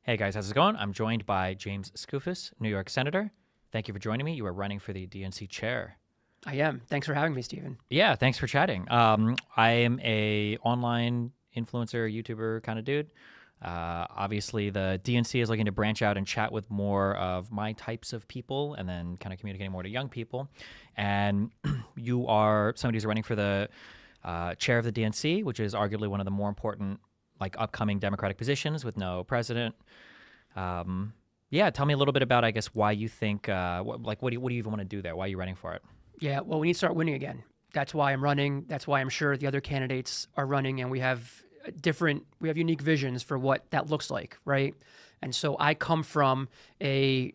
Hey guys, how's it going? I'm joined by James Skoufis, New York Senator. Thank you for joining me. You are running for the DNC chair. I am. Thanks for having me, Stephen. Yeah, thanks for chatting. I am a online influencer, YouTuber kind of dude. Obviously, the DNC is looking to branch out and chat with more of my types of people, and then kind of communicating more to young people. And you are somebody who's running for the chair of the DNC, which is arguably one of the more important, like, upcoming Democratic positions with no president. Yeah, tell me a little bit about, I guess, why you think, what do you even want to do there? Why are you running for it? Yeah, well, we need to start winning again. That's why I'm running. That's why I'm sure the other candidates are running, and we have unique visions for what that looks like, right? And so I come from a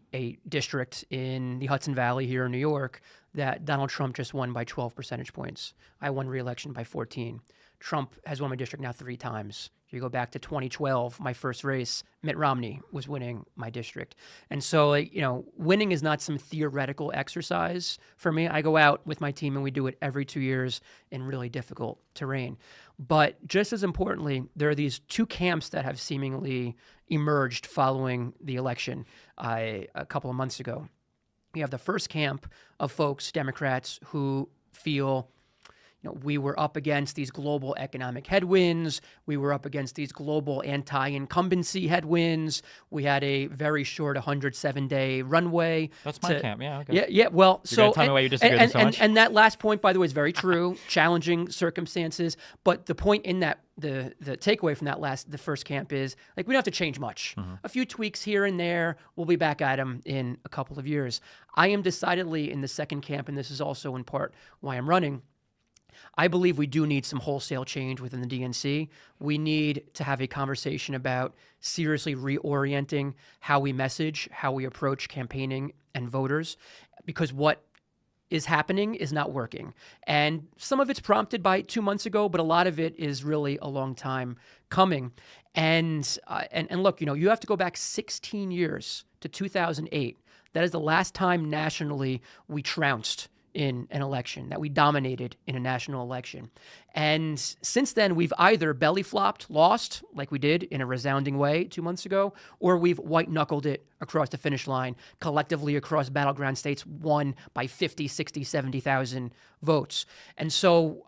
district in the Hudson Valley here in New York that Donald Trump just won by 12 percentage points. I won re-election by 14. Trump has won my district now 3 times. If you go back to 2012, my first race, Mitt Romney was winning my district. And so, winning is not some theoretical exercise for me. I go out with my team and we do it every 2 years in really difficult terrain. But just as importantly, there are these 2 camps that have seemingly emerged following the election a couple of months ago. You have the first camp of folks, Democrats, who feel we were up against these global economic headwinds. We were up against these global anti-incumbency headwinds. We had a very short 107-day runway. That's my camp, yeah. Okay. Yeah. Well, You're gonna tell me why you disagree with it so much? And that last point, by the way, is very true. Challenging circumstances, but the point in that the takeaway from the first camp is we don't have to change much. Mm-hmm. A few tweaks here and there. We'll be back at them in a couple of years. I am decidedly in the second camp, and this is also in part why I'm running. I believe we do need some wholesale change within the DNC. We need to have a conversation about seriously reorienting how we message, how we approach campaigning and voters, because what is happening is not working. And some of it's prompted by 2 months ago, but a lot of it is really a long time coming. And look, you have to go back 16 years to 2008. That is the last time nationally we trounced in an election, that we dominated in a national election. And since then, we've either belly flopped, lost, like we did in a resounding way 2 months ago, or we've white knuckled it across the finish line, collectively across battleground states, won by 50, 60, 70,000 votes. And so,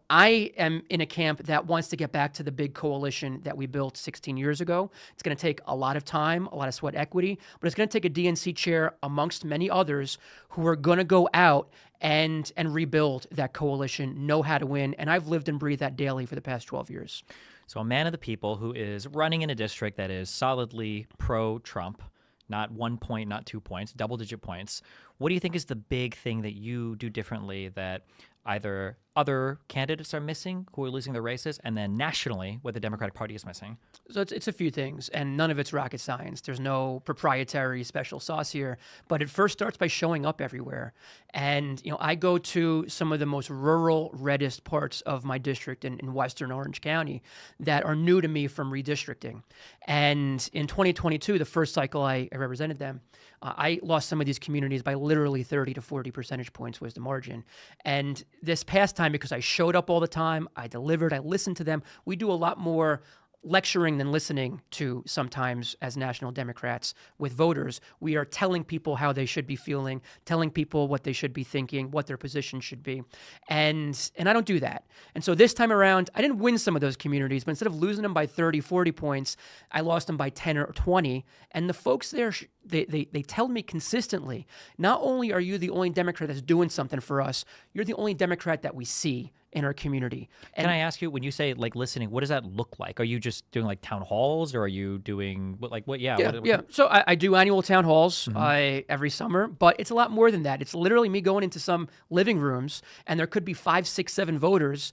I am in a camp that wants to get back to the big coalition that we built 16 years ago. It's going to take a lot of time, a lot of sweat equity, but it's going to take a DNC chair amongst many others who are going to go out and rebuild that coalition, know how to win. And I've lived and breathed that daily for the past 12 years. So a man of the people who is running in a district that is solidly pro-Trump, not 1 point, not 2 points, double-digit points. What do you think is the big thing that you do differently that either other candidates are missing who are losing their races, and then nationally what the Democratic Party is missing? So it's a few things, and none of it's rocket science. There's no proprietary special sauce here, but it first starts by showing up everywhere. And, I go to some of the most rural, reddest parts of my district in Western Orange County that are new to me from redistricting. And in 2022, the first cycle I represented them, I lost some of these communities by literally 30 to 40 percentage points was the margin. And this past time, because I showed up all the time, I delivered, I listened to them, we do a lot more lecturing than listening to sometimes as national Democrats with voters. We are telling people how they should be feeling, telling people what they should be thinking, what their position should be. And I don't do that. And so this time around, I didn't win some of those communities, but instead of losing them by 30, 40 points, I lost them by 10 or 20. And the folks there, they tell me consistently, not only are you the only Democrat that's doing something for us, you're the only Democrat that we see in our community. And can I ask you, when you say listening, what does that look like? Are you just doing town halls, or are you doing what? Yeah. So I do annual town halls every summer, but it's a lot more than that. It's literally me going into some living rooms, and there could be 5, 6, 7 voters,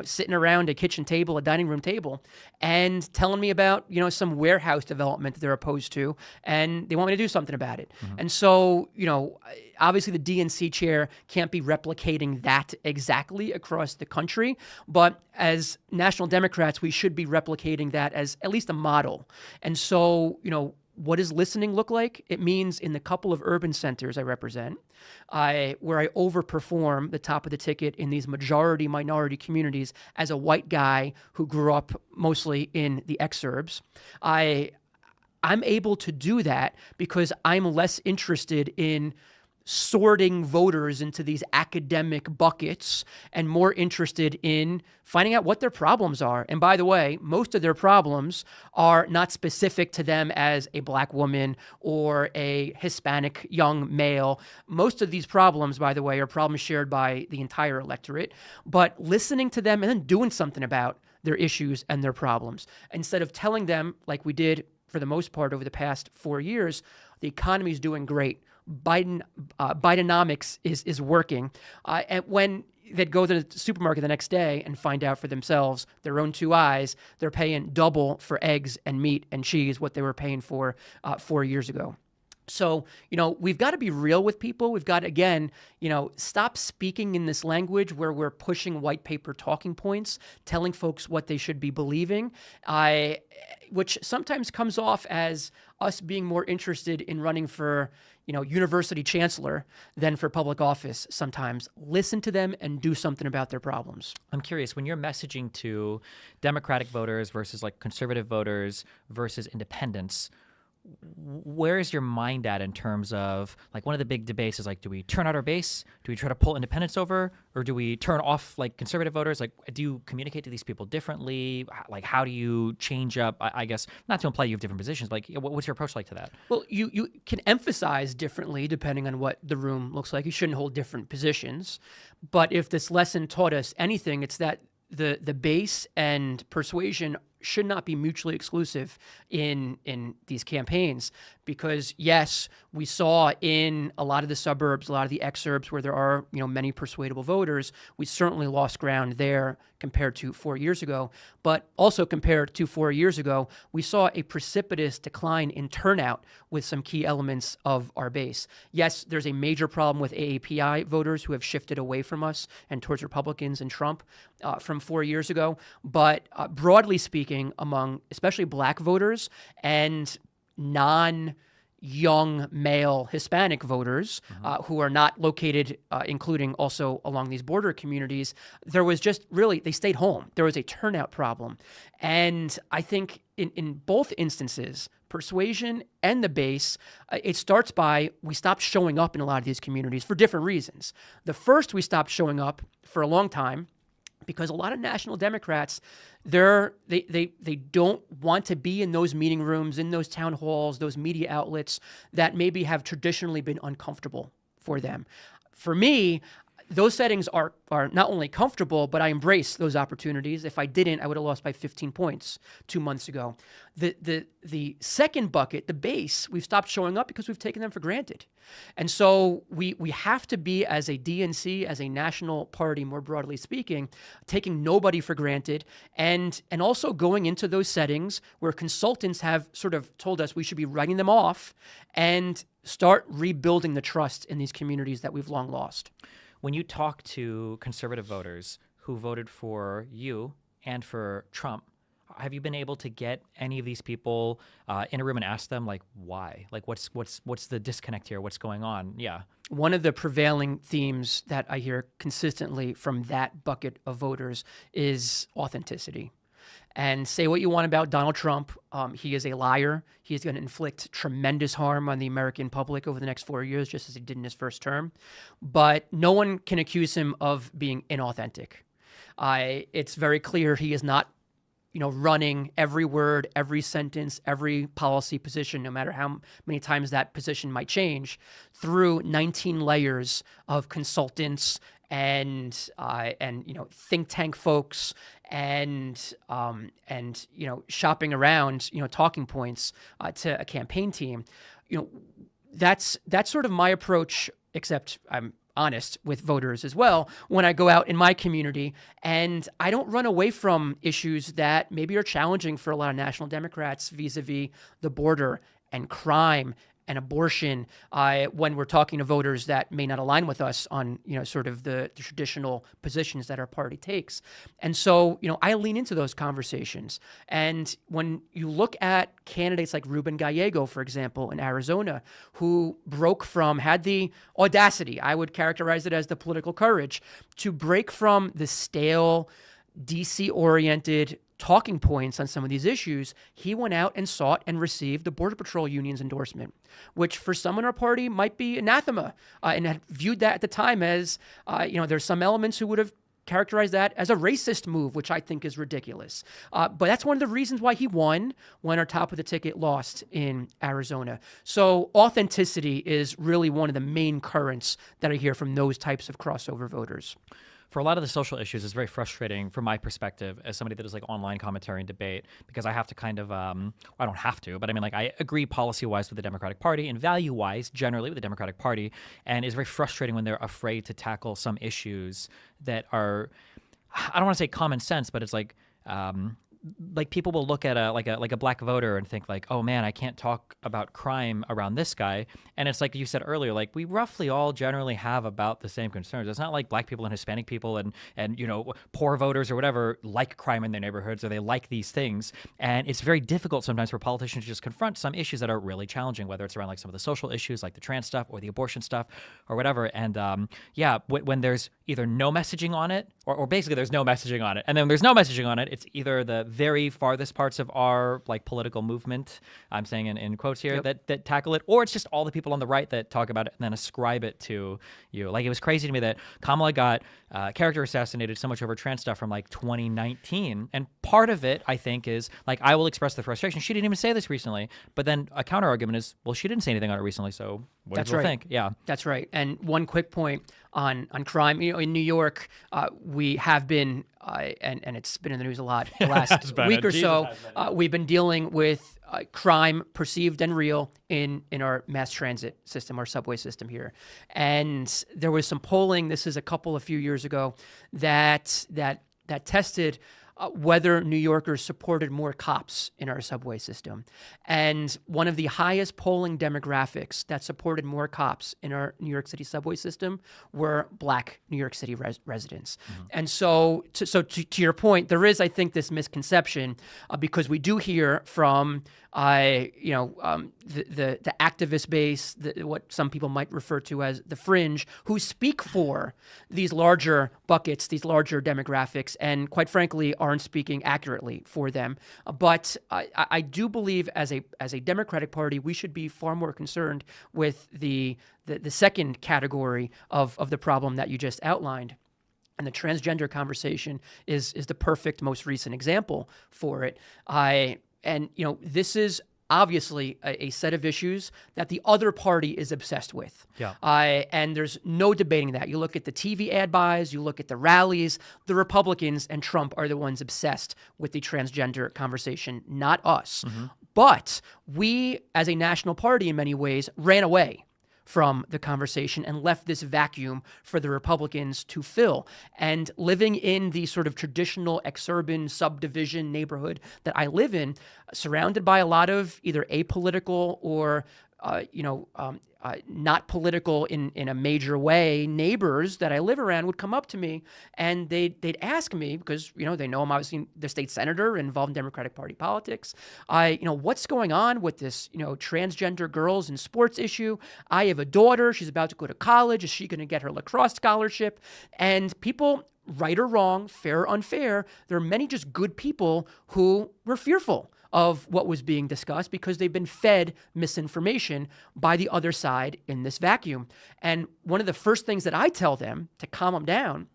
sitting around a kitchen table, a dining room table, and telling me about some warehouse development that they're opposed to, and they want me to do something about it. And so obviously the DNC chair can't be replicating that exactly across the country, but as national Democrats, we should be replicating that as at least a model. And so, what does listening look like? It means in the couple of urban centers I represent, where I overperform the top of the ticket in these majority-minority communities as a white guy who grew up mostly in the exurbs, I'm able to do that because I'm less interested in sorting voters into these academic buckets and more interested in finding out what their problems are. And by the way, most of their problems are not specific to them as a black woman or a Hispanic young male. Most of these problems, by the way, are problems shared by the entire electorate. But listening to them and then doing something about their issues and their problems, instead of telling them, like we did for the most part over the past 4 years, the economy is doing great. Bidenomics is working. And when they'd go to the supermarket the next day and find out for themselves, their own two eyes, they're paying double for eggs and meat and cheese what they were paying for 4 years ago. So, we've got to be real with people. We've got, again, stop speaking in this language where we're pushing white paper talking points, telling folks what they should be believing, which sometimes comes off as us being more interested in running for, university chancellor than for public office sometimes. Listen to them and do something about their problems. I'm curious, when you're messaging to Democratic voters versus like conservative voters versus independents, where is your mind at in terms of, like, one of the big debates is like, do we turn out our base? Do we try to pull independents over? Or do we turn off like conservative voters? Like, do you communicate to these people differently? Like, how do you change up, I guess, not to imply you have different positions, but like, what's your approach like to that? Well, you can emphasize differently depending on what the room looks like. You shouldn't hold different positions. But if this lesson taught us anything, it's that the base and persuasion should not be mutually exclusive in these campaigns, because yes, we saw in a lot of the suburbs, a lot of the exurbs where there are many persuadable voters, we certainly lost ground there compared to 4 years ago. But also compared to 4 years ago, we saw a precipitous decline in turnout with some key elements of our base. Yes, there's a major problem with AAPI voters who have shifted away from us and towards Republicans and Trump from 4 years ago. But broadly speaking, among especially black voters and non-young male Hispanic voters who are not located, including also along these border communities, there was just really, they stayed home. There was a turnout problem. And I think in both instances, persuasion and the base, it starts by we stopped showing up in a lot of these communities for different reasons. The first, we stopped showing up for a long time because a lot of national Democrats, they don't want to be in those meeting rooms, in those town halls, those media outlets that maybe have traditionally been uncomfortable for them. For me, those settings are not only comfortable, but I embrace those opportunities. If I didn't, I would have lost by 15 points 2 months ago. The second bucket, the base, we've stopped showing up because we've taken them for granted. And so we have to be, as a DNC, as a national party, more broadly speaking, taking nobody for granted, and also going into those settings where consultants have sort of told us we should be writing them off and start rebuilding the trust in these communities that we've long lost. When you talk to conservative voters who voted for you and for Trump, have you been able to get any of these people in a room and ask them, like, why? Like, what's the disconnect here? What's going on? Yeah. One of the prevailing themes that I hear consistently from that bucket of voters is authenticity. And say what you want about Donald Trump. He is a liar. He is going to inflict tremendous harm on the American public over the next 4 years, just as he did in his first term. But no one can accuse him of being inauthentic. It's very clear he is not, running every word, every sentence, every policy position, no matter how many times that position might change, through 19 layers of consultants and think tank folks and shopping around talking points to a campaign team. That's sort of my approach, except I'm honest with voters as well when I go out in my community, and I don't run away from issues that maybe are challenging for a lot of national Democrats vis-a-vis the border and crime and abortion when we're talking to voters that may not align with us on, sort of the traditional positions that our party takes. And so, I lean into those conversations. And when you look at candidates like Ruben Gallego, for example, in Arizona, who had the audacity, I would characterize it as the political courage, to break from the stale, DC-oriented talking points on some of these issues, he went out and sought and received the Border Patrol Union's endorsement, which for some in our party might be anathema, and had viewed that at the time as, there's some elements who would have characterized that as a racist move, which I think is ridiculous. But that's one of the reasons why he won when our top of the ticket lost in Arizona. So authenticity is really one of the main currents that I hear from those types of crossover voters. For a lot of the social issues, it's very frustrating from my perspective as somebody that does like online commentary and debate, because I have to kind of, I don't have to, but I mean, like, I agree policy-wise with the Democratic Party and value-wise generally with the Democratic Party, and it's very frustrating when they're afraid to tackle some issues that are, I don't want to say common sense, but it's like people will look at a black voter and think like, oh man, I can't talk about crime around this guy. And it's like you said earlier, like we roughly all generally have about the same concerns. It's not like black people and Hispanic people and poor voters or whatever like crime in their neighborhoods, or they like these things. And it's very difficult sometimes for politicians to just confront some issues that are really challenging, whether it's around like some of the social issues like the trans stuff or the abortion stuff or whatever. And when there's either no messaging on it or basically there's no messaging on it, and then there's no messaging on it, it's either the very farthest parts of our like political movement, I'm saying in quotes here, that tackle it, or it's just all the people on the right that talk about it and then ascribe it to you. Like, it was crazy to me that Kamala got character assassinated so much over trans stuff from like 2019, and part of it I think is like, I will express the frustration. She didn't even say this recently, but then a counter argument is, well, she didn't say anything on it recently, so what do you think? Yeah, that's right. And one quick point on crime, in New York, we have been, and it's been in the news a lot the last week or so. We've been dealing with crime, perceived and real, in our mass transit system, our subway system here. And there was some polling. This is a few years ago that tested whether New Yorkers supported more cops in our subway system. And one of the highest polling demographics that supported more cops in our New York City subway system were Black New York City residents. Mm-hmm. And so to your point, there is, I think, this misconception because we do hear from the activist base, what some people might refer to as the fringe, who speak for these larger buckets, these larger demographics, and quite frankly aren't speaking accurately for them. But I do believe as a Democratic Party, we should be far more concerned with the second category of the problem that you just outlined. And the transgender conversation is the perfect, most recent example for it. This is obviously a set of issues that the other party is obsessed with. Yeah. And there's no debating that. You look at the TV ad buys, you look at the rallies, the Republicans and Trump are the ones obsessed with the transgender conversation, not us. Mm-hmm. But we, as a national party in many ways, ran away from the conversation and left this vacuum for the Republicans to fill. And living in the sort of traditional exurban subdivision neighborhood that I live in, surrounded by a lot of either apolitical or not political in a major way, neighbors that I live around would come up to me and they'd ask me, because they know I'm obviously the state senator involved in Democratic Party politics. What's going on with this transgender girls in sports issue? I have a daughter; she's about to go to college. Is she going to get her lacrosse scholarship? And people, right or wrong, fair or unfair, there are many just good people who were fearful of what was being discussed because they've been fed misinformation by the other side in this vacuum. And one of the first things that I tell them to calm them down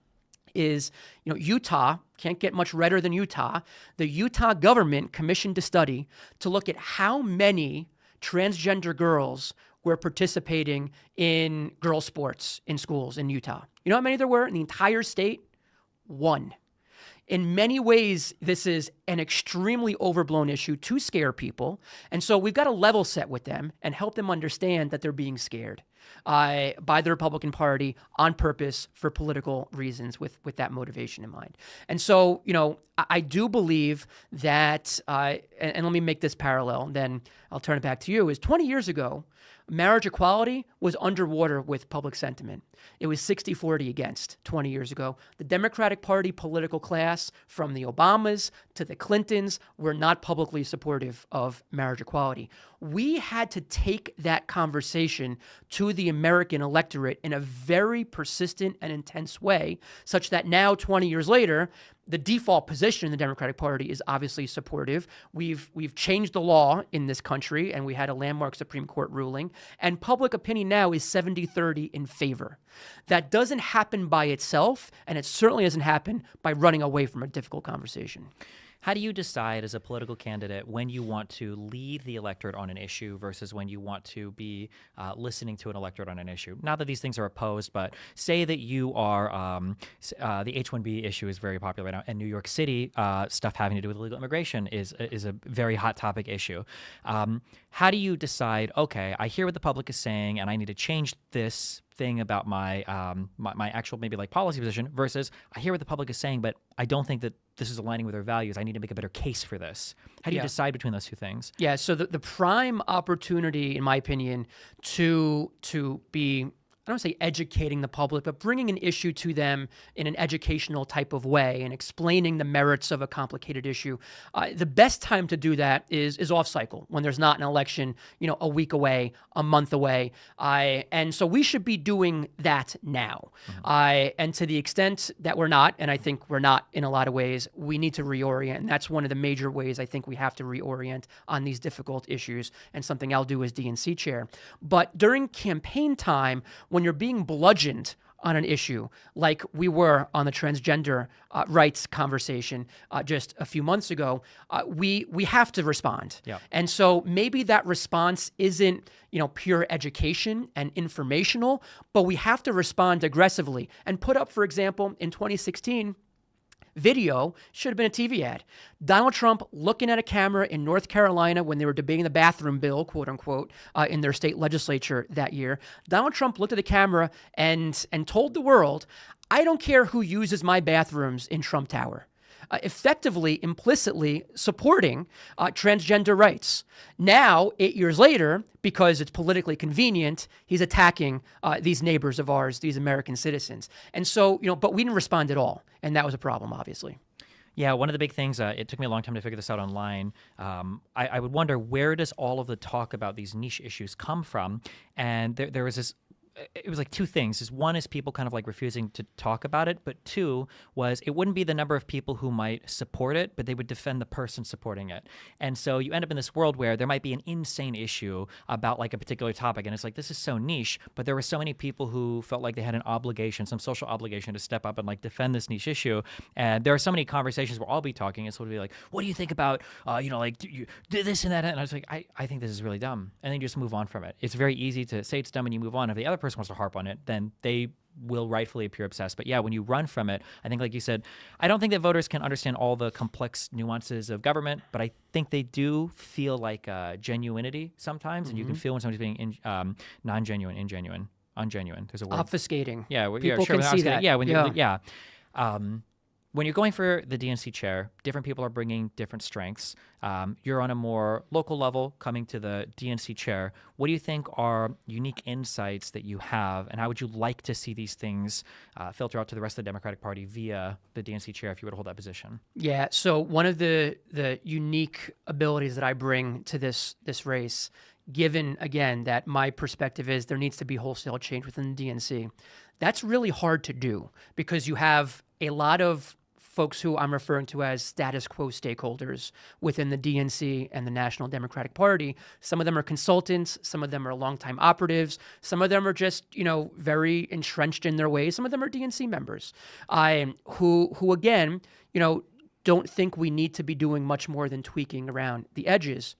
is, Utah, can't get much redder than Utah. The Utah government commissioned a study to look at how many transgender girls were participating in girls' sports in schools in Utah. You know how many there were in the entire state? 1. In many ways, this is an extremely overblown issue to scare people. And so we've got to level set with them and help them understand that they're being scared by the Republican Party on purpose for political reasons with that motivation in mind. And so, I do believe that, and let me make this parallel, and then I'll turn it back to you, is 20 years ago, marriage equality was underwater with public sentiment. It was 60-40 against 20 years ago. The Democratic Party political class, from the Obamas to the Clintons, were not publicly supportive of marriage equality. We had to take that conversation to to the American electorate in a very persistent and intense way, such that now, 20 years later, the default position in the Democratic Party is obviously supportive. We've changed the law in this country, and we had a landmark Supreme Court ruling, and public opinion now is 70-30 in favor. That doesn't happen by itself, and it certainly doesn't happen by running away from a difficult conversation. How do you decide as a political candidate when you want to lead the electorate on an issue versus when you want to be listening to an electorate on an issue? Not that these things are opposed, but say that you are the H-1B issue is very popular right now, and New York City stuff having to do with illegal immigration is a very hot topic issue. How do you decide, okay, I hear what the public is saying, and I need to change this thing about my my actual maybe like policy position versus I hear what the public is saying, but I don't think that this is aligning with their values. I need to make a better case for this. How do you decide between those two things? Yeah, so the prime opportunity, in my opinion, to be, I don't say educating the public, but bringing an issue to them in an educational type of way and explaining the merits of a complicated issue. The best time to do that is off cycle, when there's not an election, a week away, a month away. And so we should be doing that now. And to the extent that we're not, and I think we're not in a lot of ways, we need to reorient. And that's one of the major ways I think we have to reorient on these difficult issues, and something I'll do as DNC chair. But during campaign time, when you're being bludgeoned on an issue, like we were on the transgender rights conversation just a few months ago, we have to respond. Yeah. And so maybe that response isn't pure education and informational, but we have to respond aggressively and put up, for example, in 2016, video should have been a TV ad. Donald Trump looking at a camera in North Carolina when they were debating the bathroom bill, quote unquote, in their state legislature that year. Donald Trump looked at the camera and told the world, I don't care who uses my bathrooms in Trump Tower. Effectively, implicitly supporting transgender rights. Now, 8 years later, because it's politically convenient, he's attacking these neighbors of ours, these American citizens. And so, but we didn't respond at all. And that was a problem, obviously. Yeah, one of the big things, it took me a long time to figure this out online. I would wonder, where does all of the talk about these niche issues come from? And there was this, it was like two things. One is people kind of like refusing to talk about it, but two was it wouldn't be the number of people who might support it, but they would defend the person supporting it. And so you end up in this world where there might be an insane issue about like a particular topic, and it's like, this is so niche, but there were so many people who felt like they had an obligation, some social obligation to step up and like defend this niche issue. And there are so many conversations where I'll be talking, and so it'll be like, what do you think about, like you did this and that? And I was like, I think this is really dumb. And then you just move on from it. It's very easy to say it's dumb and you move on. If the other person wants to harp on it, then they will rightfully appear obsessed. But yeah, when you run from it, I think, like you said, I don't think that voters can understand all the complex nuances of government, but I think they do feel like genuinity sometimes, and you can feel when somebody's being non-genuine, ingenuine, ungenuine. There's a word. Obfuscating. Yeah, people can see that. Yeah, when you're going for the DNC chair, different people are bringing different strengths. You're on a more local level coming to the DNC chair. What do you think are unique insights that you have, and how would you like to see these things filter out to the rest of the Democratic Party via the DNC chair if you were to hold that position? Yeah, so one of the unique abilities that I bring to this race, given, again, that my perspective is there needs to be wholesale change within the DNC, that's really hard to do because you have a lot of folks who I'm referring to as status quo stakeholders within the DNC and the National Democratic Party. Some of them are consultants, some of them are longtime operatives, some of them are just, very entrenched in their ways. Some of them are DNC members, who again, don't think we need to be doing much more than tweaking around the edges.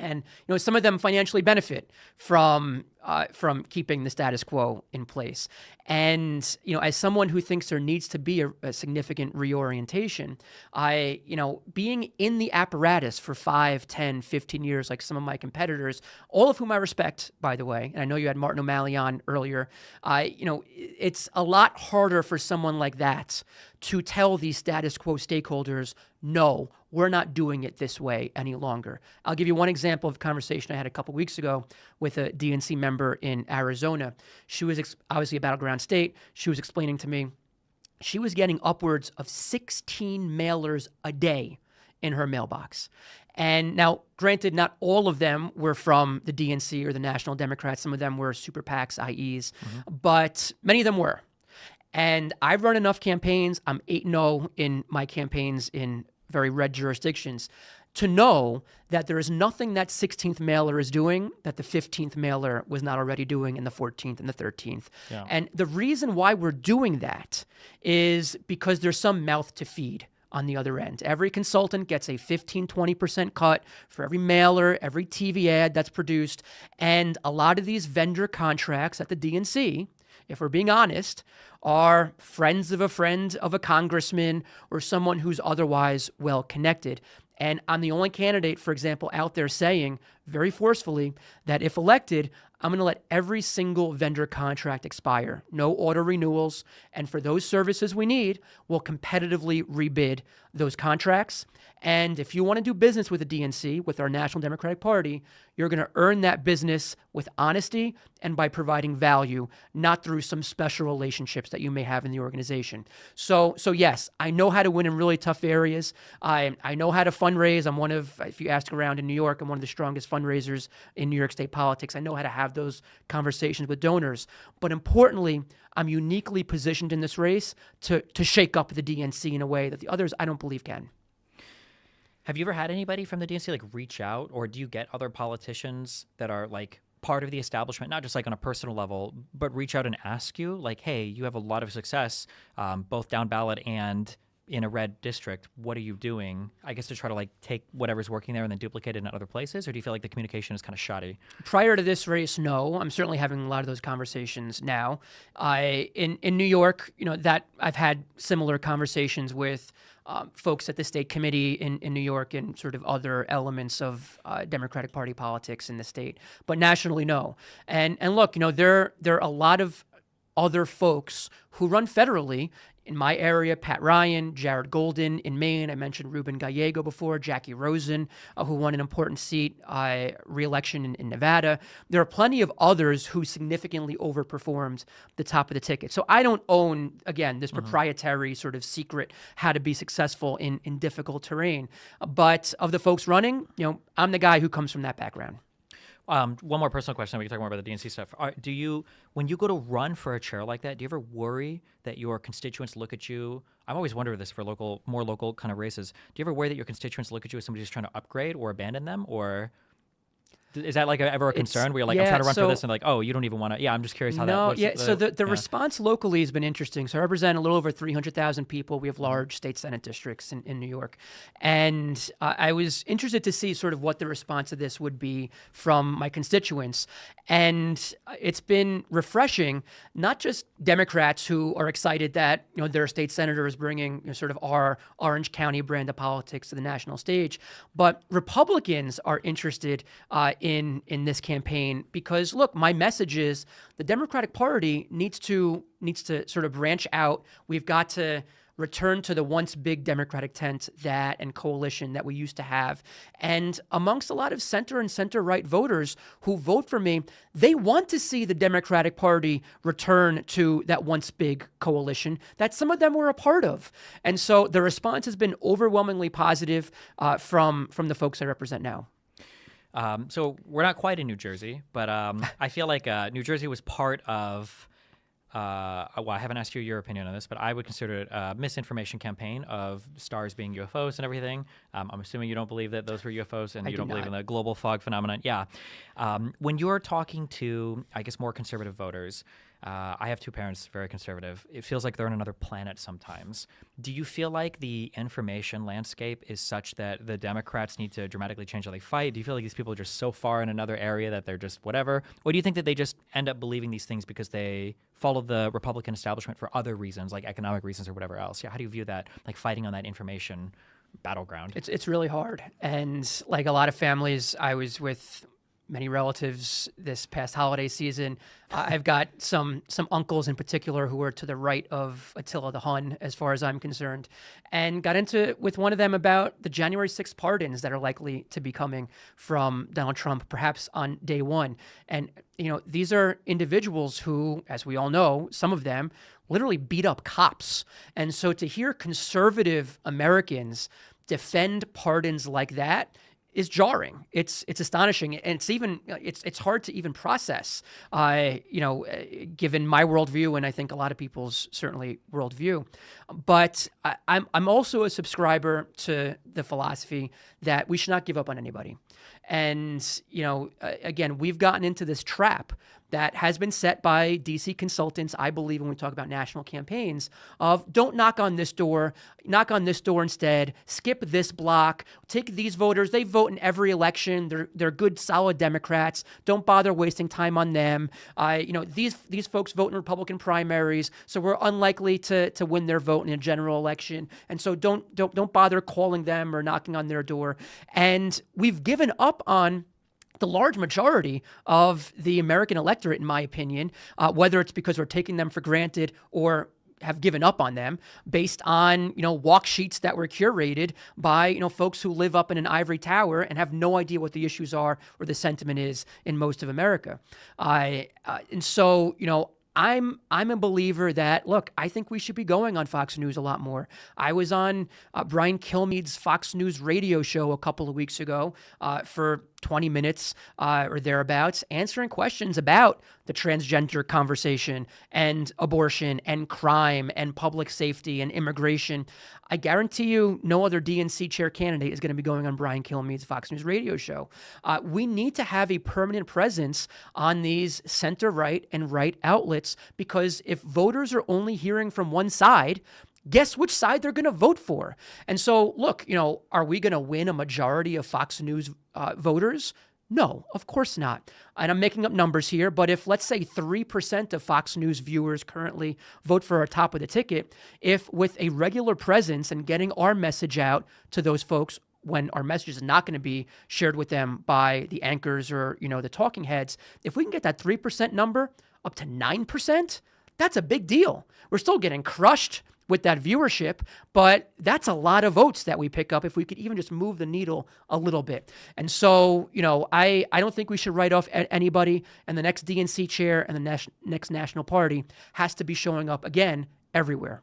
And some of them financially benefit from keeping the status quo in place. And as someone who thinks there needs to be a significant reorientation, being in the apparatus for 5, 10, 15 years, like some of my competitors, all of whom I respect, by the way, and I know you had Martin O'Malley on earlier, it's a lot harder for someone like that to tell these status quo stakeholders, no, we're not doing it this way any longer. I'll give you one example of a conversation I had a couple weeks ago with a DNC member in Arizona. She was obviously a battleground state. She was explaining to me she was getting upwards of 16 mailers a day in her mailbox. And now, granted, not all of them were from the DNC or the National Democrats. Some of them were super PACs, IEs, but many of them were. And I've run enough campaigns. I'm 8-0 in my campaigns in very red jurisdictions to know that there is nothing that 16th mailer is doing that the 15th mailer was not already doing in the 14th and the 13th. Yeah. And the reason why we're doing that is because there's some mouth to feed on the other end. Every consultant gets a 15-20% cut for every mailer, every TV ad that's produced. And a lot of these vendor contracts at the DNC, if we're being honest, are friends of a congressman or someone who's otherwise well connected. And I'm the only candidate, for example, out there saying very forcefully that if elected, I'm going to let every single vendor contract expire. No auto renewals. And for those services we need, we'll competitively rebid those contracts. And if you want to do business with the DNC, with our National Democratic Party, you're going to earn that business with honesty and by providing value, not through some special relationships that you may have in the organization. So yes, I know how to win in really tough areas. I know how to fundraise. I'm one of, if you ask around in New York, I'm one of the strongest fundraisers in New York State politics. I know how to have those conversations with donors. But importantly, I'm uniquely positioned in this race to shake up the DNC in a way that the others I don't believe can. Have you ever had anybody from the DNC like reach out, or do you get other politicians that are like part of the establishment, not just like on a personal level, but reach out and ask you like, hey, you have a lot of success, both down ballot and in a red district. What are you doing? I guess to try to like take whatever's working there and then duplicate it in other places, or do you feel like the communication is kind of shoddy? Prior to this race, no. I'm certainly having a lot of those conversations now. In New York, that I've had similar conversations with folks at the state committee in New York and sort of other elements of Democratic Party politics in the state. But nationally, no. And look, there are a lot of other folks who run federally. In my area, Pat Ryan, Jared Golden. In Maine, I mentioned Ruben Gallego before, Jackie Rosen, who won an important seat, re-election in Nevada. There are plenty of others who significantly overperformed the top of the ticket. So I don't own, again, this proprietary sort of secret how to be successful in difficult terrain. But of the folks running, I'm the guy who comes from that background. One more personal question. We can talk more about the DNC stuff. Do you, when you go to run for a chair like that, do you ever worry that your constituents look at you? I've always wondered this for more local kind of races. Do you ever worry that your constituents look at you as somebody who's trying to upgrade or abandon them, or is that like ever a concern where you're like, I'm trying to run for this, and like, oh, you don't even want to? Yeah, I'm just curious how that. No, so the response locally has been interesting. So I represent a little over 300,000 people. We have large state senate districts in New York, and I was interested to see sort of what the response to this would be from my constituents, and it's been refreshing. Not just Democrats who are excited that their state senator is bringing sort of our Orange County brand of politics to the national stage, but Republicans are interested in this campaign because, look, my message is the Democratic Party needs to sort of branch out. We've got to return to the once big Democratic tent and coalition that we used to have. And amongst a lot of center and center-right voters who vote for me, they want to see the Democratic Party return to that once big coalition that some of them were a part of. And so the response has been overwhelmingly positive from the folks I represent now. So we're not quite in New Jersey, but I feel like New Jersey was part of, well, I haven't asked you your opinion on this, but I would consider it a misinformation campaign of stars being UFOs and everything. I'm assuming you don't believe that those were UFOs and you don't believe in the global fog phenomenon. Yeah. When you're talking to, I guess, more conservative voters, I have two parents, very conservative. It feels like they're on another planet sometimes. Do you feel like the information landscape is such that the Democrats need to dramatically change how they fight? Do you feel like these people are just so far in another area that they're just whatever? Or do you think that they just end up believing these things because they follow the Republican establishment for other reasons, like economic reasons or whatever else? Yeah, how do you view that, like fighting on that information battleground? It's really hard. And like a lot of families, I was with many relatives this past holiday season. I've got some uncles in particular who are to the right of Attila the Hun, as far as I'm concerned, and got into with one of them about the January 6th pardons that are likely to be coming from Donald Trump, perhaps on day one. And, these are individuals who, as we all know, some of them literally beat up cops. And so to hear conservative Americans defend pardons like that is jarring. It's astonishing, and it's hard to even process. Given my worldview, and I think a lot of people's certainly worldview. But I'm also a subscriber to the philosophy that we should not give up on anybody. And again, we've gotten into this trap that has been set by DC consultants, I believe, when we talk about national campaigns, of don't knock on this door, knock on this door instead, skip this block, take these voters, they vote in every election, they're good, solid Democrats, don't bother wasting time on them. These folks vote in Republican primaries, so we're unlikely to win their vote in a general election, and so don't bother calling them or knocking on their door. And we've given up on the large majority of the American electorate, in my opinion, whether it's because we're taking them for granted or have given up on them based on, walk sheets that were curated by, folks who live up in an ivory tower and have no idea what the issues are or the sentiment is in most of America. And so, I'm a believer that, look, I think we should be going on Fox News a lot more. I was on Brian Kilmeade's Fox News radio show a couple of weeks ago for 20 minutes or thereabouts, answering questions about the transgender conversation and abortion and crime and public safety and immigration. I guarantee you no other DNC chair candidate is going to be going on Brian Kilmeade's Fox News radio show. We need to have a permanent presence on these center-right and right outlets, because if voters are only hearing from one side, guess which side they're going to vote for. And so, look, are we going to win a majority of Fox News voters? No, of course not. And I'm making up numbers here, but if, let's say, 3% of Fox News viewers currently vote for our top of the ticket, if with a regular presence and getting our message out to those folks, when our message is not going to be shared with them by the anchors or, the talking heads, if we can get that 3% number up to 9%, that's a big deal. We're still getting crushed with that viewership, but that's a lot of votes that we pick up if we could even just move the needle a little bit. And so, I don't think we should write off anybody, and the next DNC chair and the next national party has to be showing up again everywhere.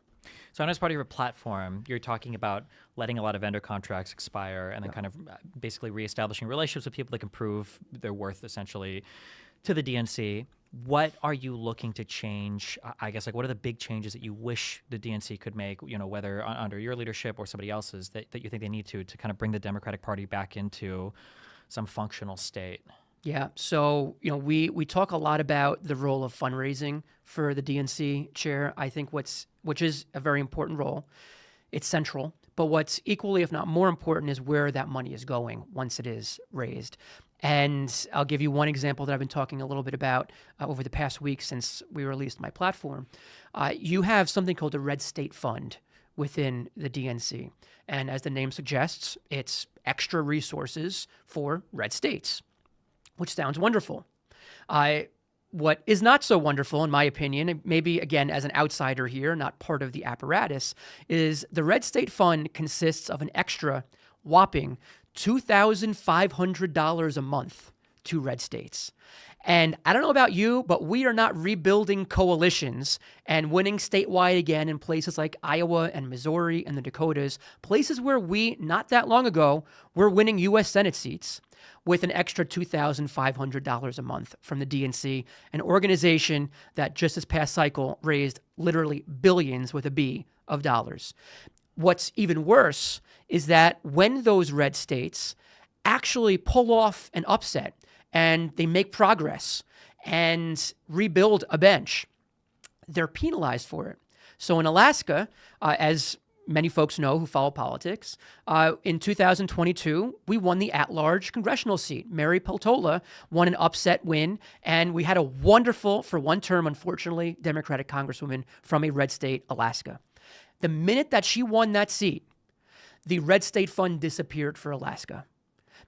So on as part of your platform, you're talking about letting a lot of vendor contracts expire and then kind of basically reestablishing relationships with people that can prove their worth essentially to the DNC. What are you looking to change? I guess, what are the big changes that you wish the DNC could make, whether under your leadership or somebody else's, that you think they need to kind of bring the Democratic Party back into some functional state? Yeah. So, we talk a lot about the role of fundraising for the DNC chair. I think which is a very important role. It's central. But what's equally, if not more important, is where that money is going once it is raised. And I'll give you one example that I've been talking a little bit about over the past week since we released my platform. You have something called the Red State Fund within the DNC. And as the name suggests, it's extra resources for red states, which sounds wonderful. What is not so wonderful, in my opinion, maybe again as an outsider here, not part of the apparatus, is the Red State Fund consists of an extra whopping $2,500 a month to red states. And I don't know about you, but we are not rebuilding coalitions and winning statewide again in places like Iowa and Missouri and the Dakotas, places where we, not that long ago, were winning U.S. Senate seats with an extra $2,500 a month from the DNC, an organization that just this past cycle raised literally billions with a B of dollars. What's even worse is that when those red states actually pull off an upset and they make progress and rebuild a bench, they're penalized for it. So in Alaska, as many folks know who follow politics, in 2022, we won the at-large congressional seat. Mary Peltola won an upset win, and we had a wonderful, for one term, unfortunately, Democratic congresswoman from a red state, Alaska. The minute that she won that seat, the Red State Fund disappeared for Alaska,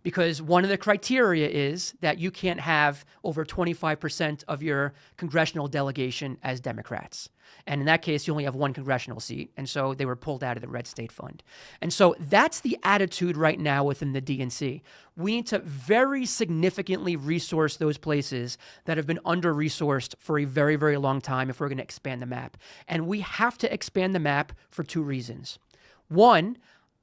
because one of the criteria is that you can't have over 25% of your congressional delegation as Democrats. And in that case, you only have one congressional seat. And so they were pulled out of the Red State Fund. And so that's the attitude right now within the DNC. We need to very significantly resource those places that have been under-resourced for a very, very long time if we're going to expand the map. And we have to expand the map for two reasons. One,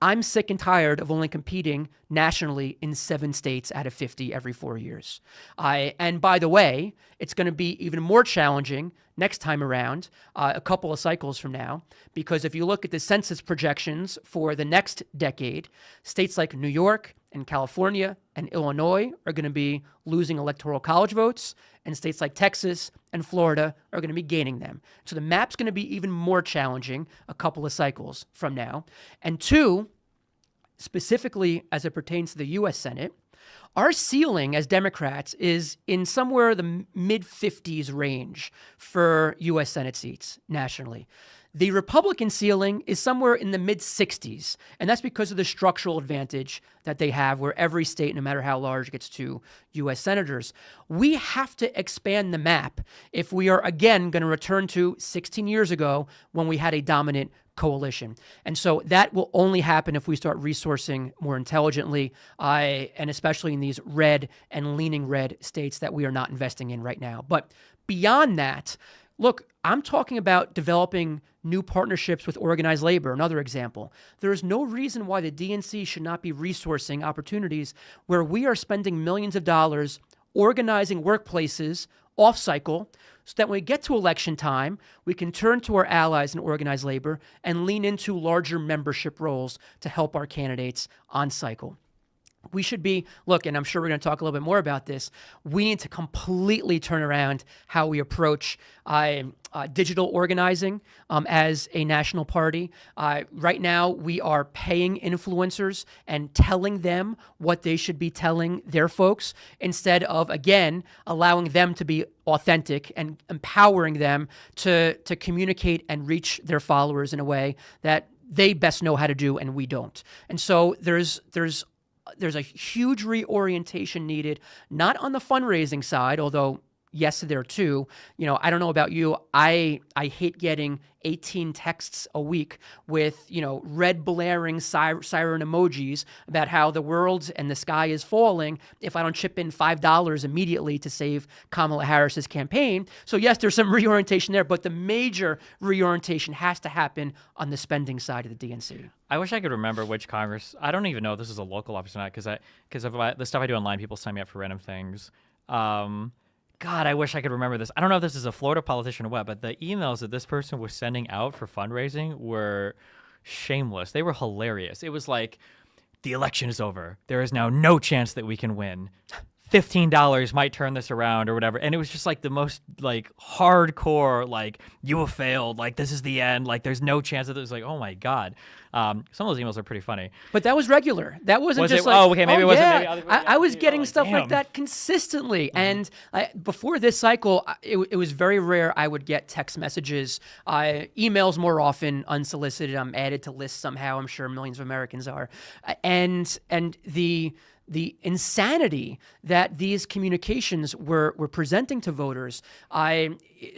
I'm sick and tired of only competing nationally in 7 states out of 50 every 4 years. And by the way, it's going to be even more challenging next time around, a couple of cycles from now, because if you look at the census projections for the next decade, states like New York and California and Illinois are going to be losing electoral college votes, and states like Texas and Florida are going to be gaining them. So the map's going to be even more challenging a couple of cycles from now. And two, specifically as it pertains to the U.S. Senate, our ceiling as Democrats is in somewhere the mid-50s range for U.S. Senate seats nationally. The Republican ceiling is somewhere in the mid-60s, and that's because of the structural advantage that they have where every state, no matter how large, gets 2 U.S. senators. We have to expand the map if we are, again, going to return to 16 years ago when we had a dominant coalition. And so that will only happen if we start resourcing more intelligently, and especially in these red and leaning red states that we are not investing in right now. But beyond that, look, I'm talking about developing new partnerships with organized labor, another example. There is no reason why the DNC should not be resourcing opportunities where we are spending millions of dollars organizing workplaces off-cycle so that when we get to election time, we can turn to our allies in organized labor and lean into larger membership roles to help our candidates on cycle. We should be, look, and I'm sure we're going to talk a little bit more about this, we need to completely turn around how we approach digital organizing as a national party. Right now, we are paying influencers and telling them what they should be telling their folks instead of, again, allowing them to be authentic and empowering them to communicate and reach their followers in a way that they best know how to do and we don't. And so there's a huge reorientation needed, not on the fundraising side, although yes, there too. You know, I don't know about you. I hate getting 18 texts a week with, red blaring siren emojis about how the world and the sky is falling if I don't chip in $5 immediately to save Kamala Harris's campaign. So yes, there's some reorientation there, but the major reorientation has to happen on the spending side of the DNC. I wish I could remember which Congress. I don't even know if this is a local office or not because of the stuff I do online, people sign me up for random things. God, I wish I could remember this. I don't know if this is a Florida politician or what, but the emails that this person was sending out for fundraising were shameless. They were hilarious. It was like, the election is over. There is now no chance that we can win. $15 might turn this around or whatever. And it was just like the most hardcore, you have failed. This is the end. There's no chance that it was oh my God. Some of those emails are pretty funny. But that was regular. That wasn't just okay, maybe it wasn't. Yeah. Maybe I was getting stuff like that consistently. Mm-hmm. And before this cycle, it was very rare I would get text messages, emails more often, unsolicited. I'm added to lists somehow. I'm sure millions of Americans are. And the insanity that these communications were presenting to voters,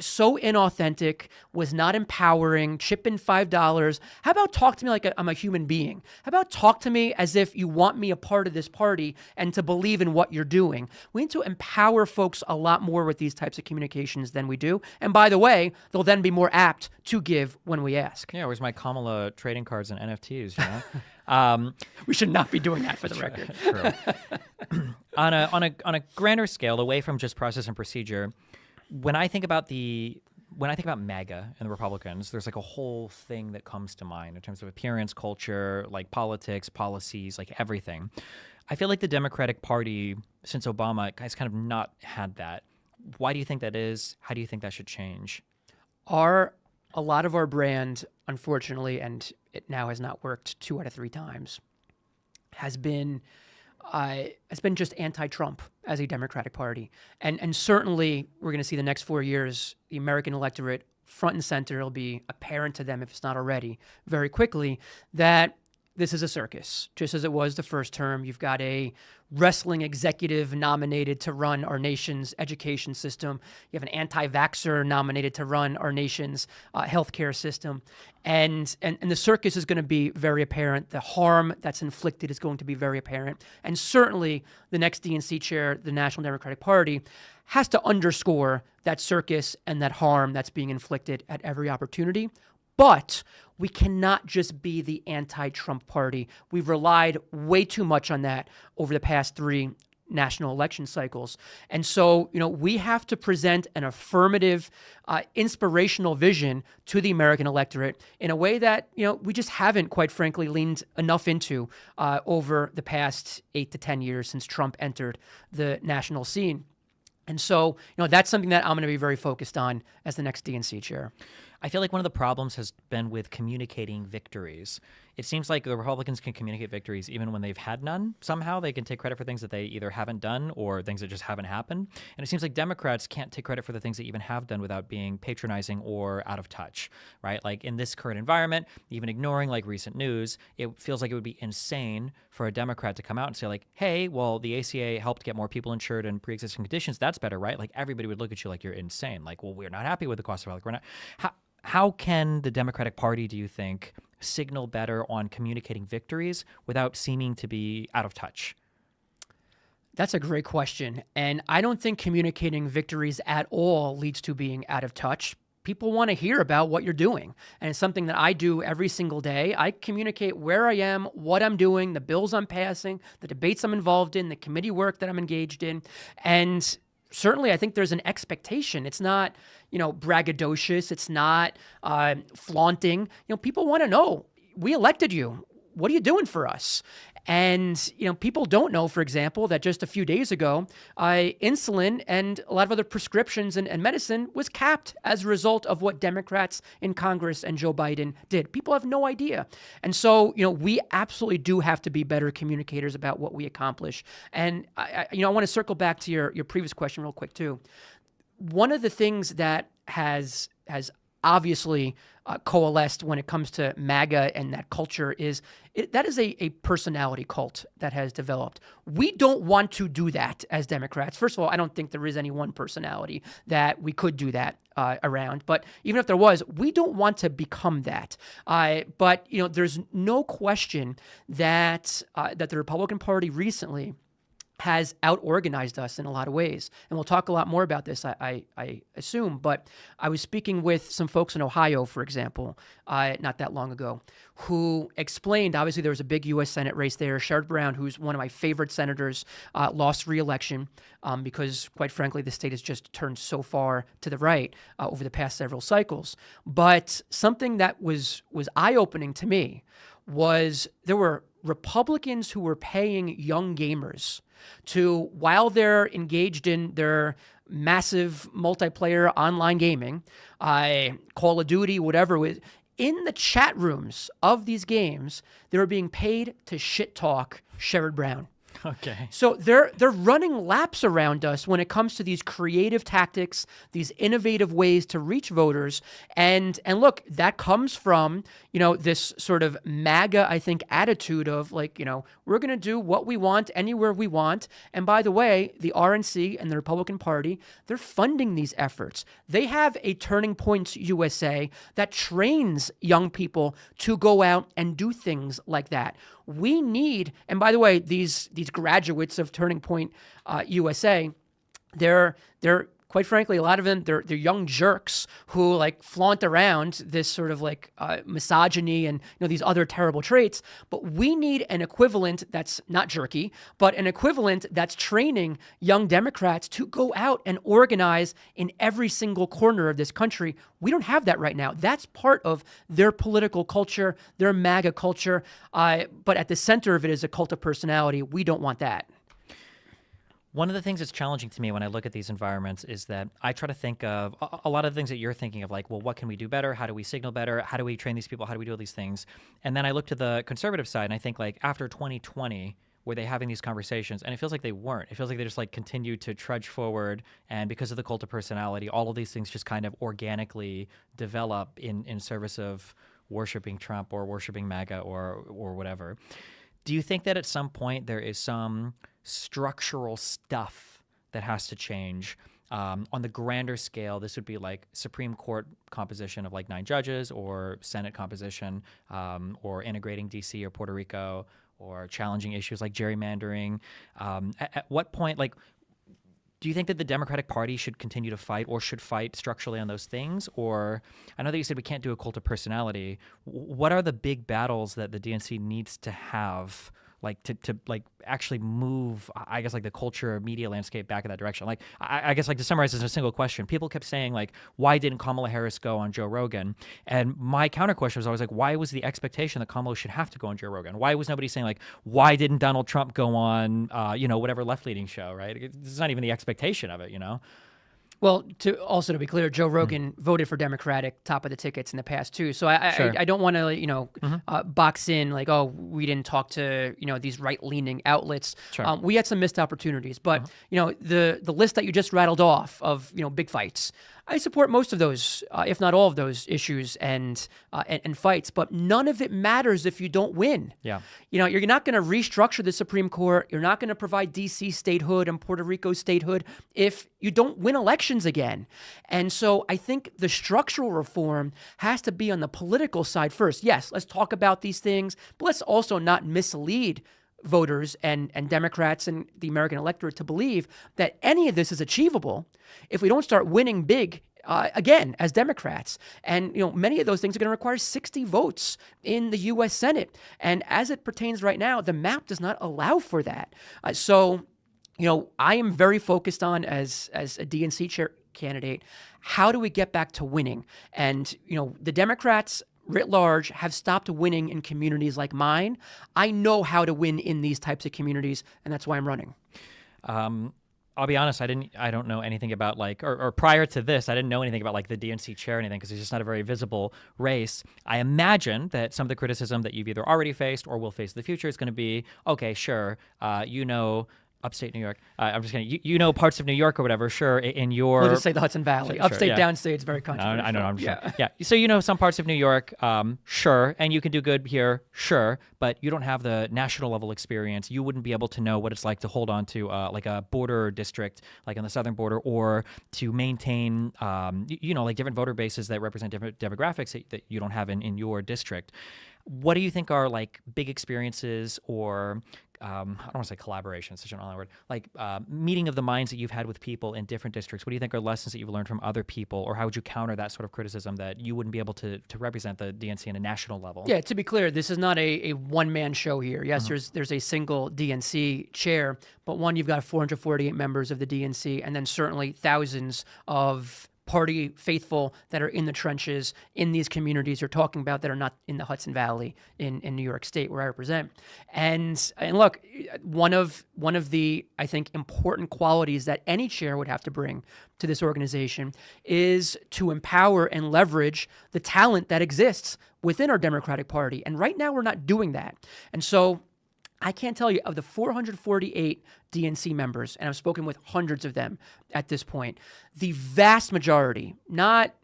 so inauthentic, was not empowering, chip in $5. How about talk to me like I'm a human being? How about talk to me as if you want me a part of this party and to believe in what you're doing? We need to empower folks a lot more with these types of communications than we do. And by the way, they'll then be more apt to give when we ask. Yeah, where's my Kamala trading cards and NFTs, We should not be doing that, for the record. True. On a grander scale, away from just process and procedure, when I think about MAGA and the Republicans, there's a whole thing that comes to mind in terms of appearance, culture, politics, policies, everything. I feel like the Democratic Party, since Obama, has kind of not had that. Why do you think that is? How do you think that should change? A lot of our brand, unfortunately, and it now has not worked 2 out of 3 times, has been just anti-Trump as a Democratic Party. And certainly we're going to see the next 4 years, the American electorate front and center. It'll be apparent to them, if it's not already, very quickly, that this is a circus, just as it was the first term. You've got a wrestling executive nominated to run our nation's education system. You have an anti-vaxxer nominated to run our nation's healthcare system. And the circus is going to be very apparent. The harm that's inflicted is going to be very apparent. And certainly the next DNC chair, the National Democratic Party, has to underscore that circus and that harm that's being inflicted at every opportunity. But we cannot just be the anti-Trump party. We've relied way too much on that over the past 3 national election cycles. And so, we have to present an affirmative, inspirational vision to the American electorate in a way that, we just haven't, quite frankly, leaned enough into over the past 8 to 10 years since Trump entered the national scene. And so, that's something that I'm going to be very focused on as the next DNC chair. I feel like one of the problems has been with communicating victories. It seems like the Republicans can communicate victories even when they've had none. Somehow they can take credit for things that they either haven't done or things that just haven't happened. And it seems like Democrats can't take credit for the things they even have done without being patronizing or out of touch, right? Like in this current environment, even ignoring like recent news, it feels like it would be insane for a Democrat to come out and say like, hey, well, the ACA helped get more people insured in pre-existing conditions. That's better, right? Like everybody would look at you like you're insane. Like, well, we're not happy with the cost of health. We're not. How can the Democratic Party, do you think, signal better on communicating victories without seeming to be out of touch? That's a great question. And I don't think communicating victories at all leads to being out of touch. People want to hear about what you're doing. And it's something that I do every single day. I communicate where I am, what I'm doing, the bills I'm passing, the debates I'm involved in, the committee work that I'm engaged in. And certainly, I think there's an expectation. It's not, braggadocious. It's not flaunting. People want to know, we elected you. What are you doing for us? And, people don't know, for example, that just a few days ago, insulin and a lot of other prescriptions and medicine was capped as a result of what Democrats in Congress and Joe Biden did. People have no idea. And so, we absolutely do have to be better communicators about what we accomplish. And, I want to circle back to your previous question real quick, too. One of the things that has obviously coalesced when it comes to MAGA and that culture is that is a personality cult that has developed. We don't want to do that as Democrats. First of all, I don't think there is any one personality that we could do that around. But even if there was, we don't want to become that. But there's no question that that the Republican Party recently has out-organized us in a lot of ways. And we'll talk a lot more about this, I assume. But I was speaking with some folks in Ohio, for example, not that long ago, who explained, obviously there was a big U.S. Senate race there. Sherrod Brown, who's one of my favorite senators, lost re-election because, quite frankly, the state has just turned so far to the right over the past several cycles. But something that was eye-opening to me was there were Republicans who were paying young gamers to, while they're engaged in their massive multiplayer online gaming, Call of Duty, whatever, in the chat rooms of these games, they were being paid to shit talk Sherrod Brown. Okay. So they're running laps around us when it comes to these creative tactics, these innovative ways to reach voters. And look, that comes from, this sort of MAGA, I think, attitude of like, we're going to do what we want anywhere we want. And by the way, the RNC and the Republican Party, they're funding these efforts. They have a Turning Point USA that trains young people to go out and do things like that. We need, and by the way, these graduates of Turning Point USA, they're quite frankly, a lot of them, they're young jerks who like flaunt around this sort of like misogyny and these other terrible traits. But we need an equivalent that's not jerky, but an equivalent that's training young Democrats to go out and organize in every single corner of this country. We don't have that right now. That's part of their political culture, their MAGA culture. But at the center of it is a cult of personality. We don't want that. One of the things that's challenging to me when I look at these environments is that I try to think of a lot of things that you're thinking of, like, well, what can we do better? How do we signal better? How do we train these people? How do we do all these things? And then I look to the conservative side and I think, like, after 2020, were they having these conversations? And it feels like they weren't. It feels like they just like continued to trudge forward. And because of the cult of personality, all of these things just kind of organically develop in service of worshiping Trump or worshiping MAGA or whatever. Do you think that at some point there is some structural stuff that has to change? On the grander scale, this would be like Supreme Court composition of like 9 judges, or Senate composition, or integrating DC or Puerto Rico, or challenging issues like gerrymandering. At what point, like, do you think that the Democratic Party should continue to fight or should fight structurally on those things? Or I know that you said we can't do a cult of personality. What are the big battles that the DNC needs to have, like to like actually move, I guess, like the culture media landscape back in that direction? Like, I guess, like, to summarize this in a single question, people kept saying, like, why didn't Kamala Harris go on Joe Rogan? And my counter question was always like, why was the expectation that Kamala should have to go on Joe Rogan? Why was nobody saying, like, why didn't Donald Trump go on, whatever left-leaning show, right? It's not even the expectation of it. Well, to be clear, Joe Rogan voted for Democratic top of the tickets in the past too. So I don't want to box in like, oh, we didn't talk to these right leaning outlets. Sure. We had some missed opportunities, but the list that you just rattled off of big fights, I support most of those, if not all of those issues and fights. But none of it matters if you don't win. Yeah. You're not going to restructure the Supreme Court. You're not going to provide D.C. statehood and Puerto Rico statehood if you don't win elections again. And so I think the structural reform has to be on the political side first. Yes, let's talk about these things, but let's also not mislead voters and Democrats and the American electorate to believe that any of this is achievable if we don't start winning big again as Democrats. And many of those things are going to require 60 votes in the U.S. Senate. And as it pertains right now, the map does not allow for that. So I am very focused on, as a DNC chair candidate, how do we get back to winning? And the Democrats writ large have stopped winning in communities like mine. I know how to win in these types of communities, and that's why I'm running. I'll be honest, I don't know anything about, like, or prior to this, I didn't know anything about, like, the DNC chair or anything, because it's just not a very visible race. I imagine that some of the criticism that you've either already faced or will face in the future is going to be, okay, sure, upstate New York. I'm just kidding. Parts of New York or whatever. Sure, in your We'll just say the Hudson Valley. Upstate, yeah. downstate is very controversial. I know. I'm just yeah. So some parts of New York, sure, and you can do good here, sure, but you don't have the national level experience. You wouldn't be able to know what it's like to hold on to like a border district, like on the southern border, or to maintain, like different voter bases that represent different demographics that you don't have in your district. What do you think are, like, big experiences or I don't want to say collaboration, it's such an online word, like meeting of the minds that you've had with people in different districts? What do you think are lessons that you've learned from other people, or how would you counter that sort of criticism that you wouldn't be able to represent the DNC on a national level? Yeah, to be clear, this is not a one-man show here. Yes, there's a single DNC chair, but you've got 448 members of the DNC, and then certainly thousands of party faithful that are in the trenches in these communities you're talking about that are not in the Hudson Valley in New York State, where I represent. And look, one of the, I think, important qualities that any chair would have to bring to this organization is to empower and leverage the talent that exists within our Democratic Party. And right now we're not doing that. And so I can't tell you, of the 448 DNC members, and I've spoken with hundreds of them at this point, the vast majority, not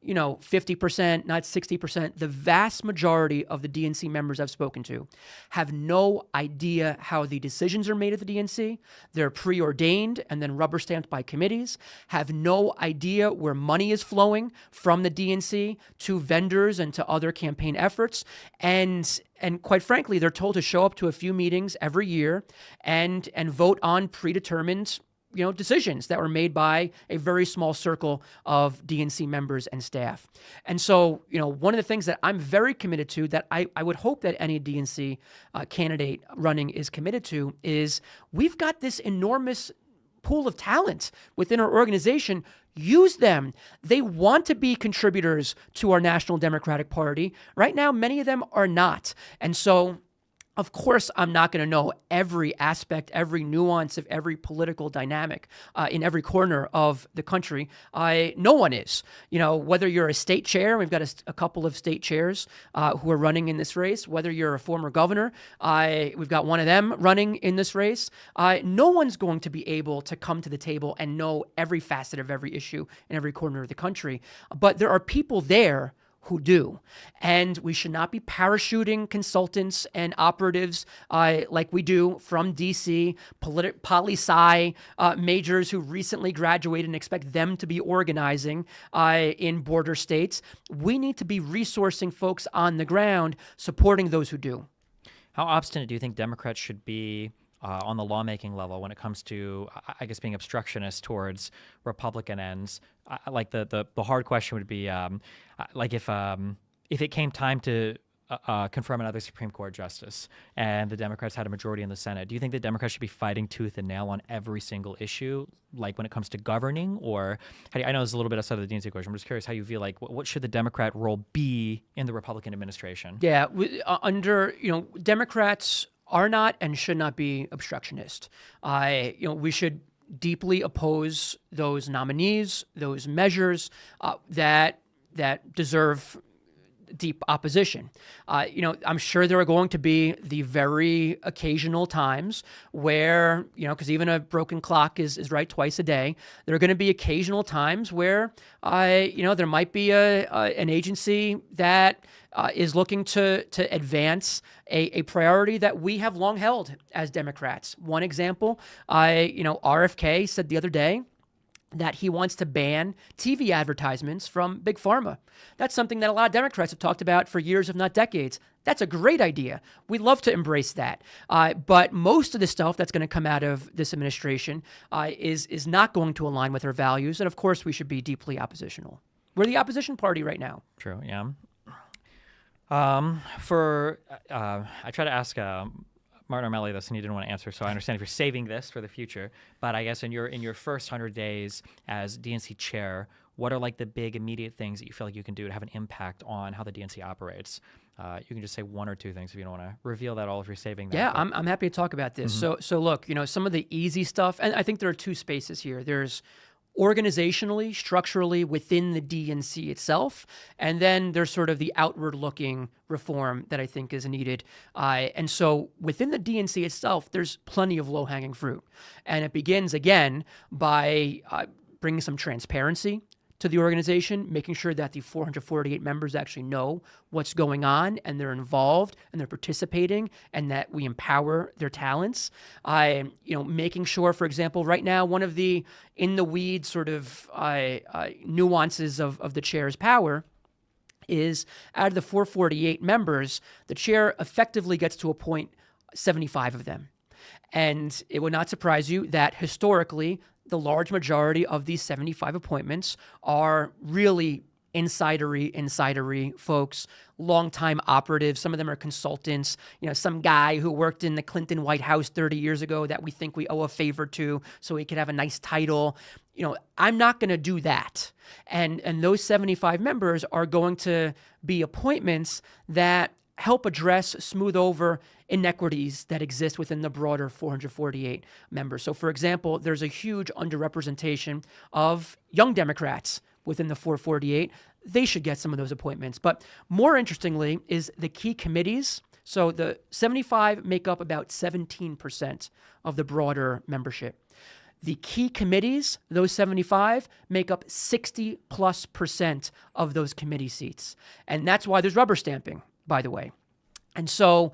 50%, not 60%, the vast majority of the DNC members I've spoken to have no idea how the decisions are made at the DNC. They're preordained and then rubber stamped by committees, have no idea where money is flowing from the DNC to vendors and to other campaign efforts. And quite frankly, they're told to show up to a few meetings every year and vote on predetermined decisions that were made by a very small circle of DNC members and staff. And so, one of the things that I'm very committed to, that I would hope that any DNC candidate running is committed to, is we've got this enormous pool of talent within our organization. Use them. They want to be contributors to our National Democratic Party. Right now, many of them are not. And so, of course, I'm not going to know every aspect, every nuance of every political dynamic in every corner of the country. No one is. Whether you're a state chair, we've got a couple of state chairs who are running in this race. Whether you're a former governor, we've got one of them running in this race. No one's going to be able to come to the table and know every facet of every issue in every corner of the country. But there are people there who do. And we should not be parachuting consultants and operatives like we do from D.C., poli-sci majors who recently graduated and expect them to be organizing in border states. We need to be resourcing folks on the ground, supporting those who do. How obstinate do you think Democrats should be on the lawmaking level when it comes to, I guess, being obstructionist towards Republican ends. Like the hard question would be, like if it came time to confirm another Supreme Court justice and the Democrats had a majority in the Senate, do you think the Democrats should be fighting tooth and nail on every single issue, like when it comes to governing? Or I know this is a little bit outside of the DNC question. I'm just curious how you feel like what should the Democrat role be in the Republican administration? Yeah, Democrats are not and should not be obstructionist. We should deeply oppose those nominees, those measures that deserve deep opposition. I'm sure there are going to be the very occasional times where, because even a broken clock is right twice a day, there are going to be occasional times where, there might be an agency that is looking to advance a priority that we have long held as Democrats. One example, RFK said the other day that he wants to ban TV advertisements from Big Pharma. That's something that a lot of Democrats have talked about for years, if not decades. That's a great idea. We'd love to embrace that. But most of the stuff that's going to come out of this administration is not going to align with our values. And of course, we should be deeply oppositional. We're the opposition party right now. True, yeah. I try to ask Martin O'Malley this, and he didn't want to answer, so I understand if you're saving this for the future. But I guess in your first 100 days as DNC chair, what are like the big immediate things that you feel like you can do to have an impact on how the DNC operates? You can just say one or two things if you don't want to reveal that all if you're saving that. Yeah, I'm happy to talk about this. So look, some of the easy stuff, and I think there are two spaces here. There's organizationally, structurally within the DNC itself, and then there's sort of the outward-looking reform that I think is needed. And so within the DNC itself, there's plenty of low-hanging fruit. And it begins, again, by bringing some transparency to the organization, making sure that the 448 members actually know what's going on and they're involved and they're participating and that we empower their talents. Making sure, for example, right now, one of the in-the-weeds sort of nuances of the chair's power is out of the 448 members, the chair effectively gets to appoint 75 of them. And it would not surprise you that historically, the large majority of these 75 appointments are really insidery folks, longtime operatives. Some of them are consultants. Some guy who worked in the Clinton White House 30 years ago that we think we owe a favor to so he could have a nice title. I'm not going to do that. And those 75 members are going to be appointments that help address, smooth over inequities that exist within the broader 448 members. So, for example, there's a huge underrepresentation of young Democrats within the 448. They should get some of those appointments. But more interestingly is the key committees. So the 75 make up about 17% of the broader membership. The key committees, those 75, make up 60+% of those committee seats. And that's why there's rubber stamping, by the way. And so,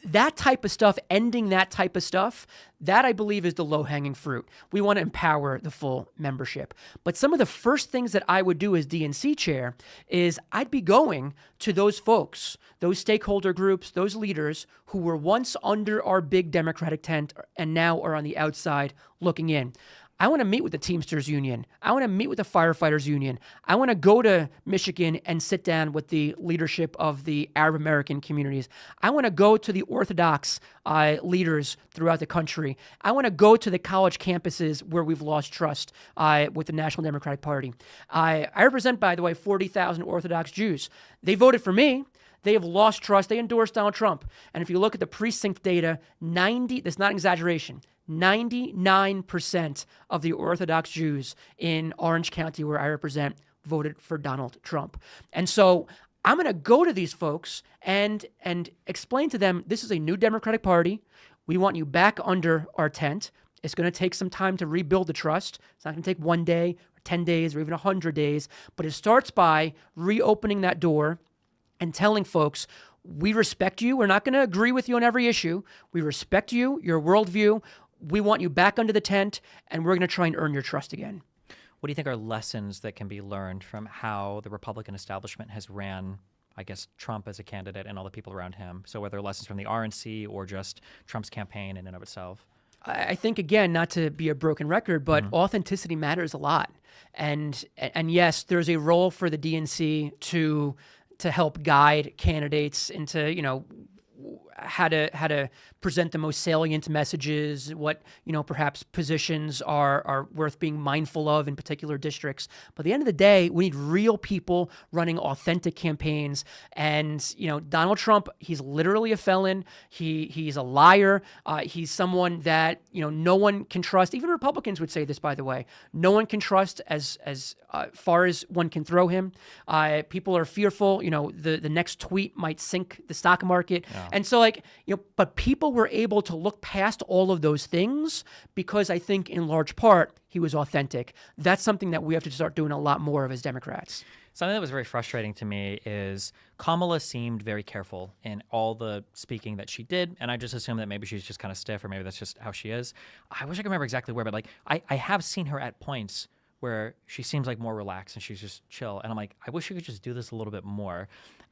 that type of stuff, ending that type of stuff, that I believe is the low-hanging fruit. We want to empower the full membership. But some of the first things that I would do as DNC chair is I'd be going to those folks, those stakeholder groups, those leaders who were once under our big Democratic tent and now are on the outside looking in. I want to meet with the Teamsters Union. I want to meet with the Firefighters Union. I want to go to Michigan and sit down with the leadership of the Arab American communities. I want to go to the Orthodox leaders throughout the country. I want to go to the college campuses where we've lost trust with the National Democratic Party. I represent, by the way, 40,000 Orthodox Jews. They voted for me. They have lost trust. They endorsed Donald Trump. And if you look at the precinct data, that's not an exaggeration, 99% of the Orthodox Jews in Orange County, where I represent, voted for Donald Trump. And so I'm going to go to these folks and explain to them, this is a new Democratic Party. We want you back under our tent. It's going to take some time to rebuild the trust. It's not going to take 1 day or 10 days or even 100 days. But it starts by reopening that door and telling folks, we respect you. We're not going to agree with you on every issue. We respect you, your worldview. We want you back under the tent, and we're going to try and earn your trust again. What do you think are lessons that can be learned from how the Republican establishment has ran I guess, Trump as a candidate and all the people around him? So whether lessons from the RNC or just Trump's campaign in and of itself. I think, again, not to be a broken record, but authenticity matters a lot. And yes, there's a role for the DNC to help guide candidates into, how to present the most salient messages, what, perhaps positions are worth being mindful of in particular districts. But at the end of the day, we need real people running authentic campaigns. And, Donald Trump, he's literally a felon. He's a liar. He's someone that, no one can trust. Even Republicans would say this, by the way. No one can trust as far as one can throw him. People are fearful, the next tweet might sink the stock market. Yeah. And so, but people were able to look past all of those things because I think in large part he was authentic. That's something that we have to start doing a lot more of as Democrats. Something that was very frustrating to me is Kamala seemed very careful in all the speaking that she did, and I just assumed that maybe she's just kind of stiff or maybe that's just how she is. I wish I could remember exactly where, but I have seen her at points where she seems like more relaxed and she's just chill. And I'm like, I wish you could just do this a little bit more.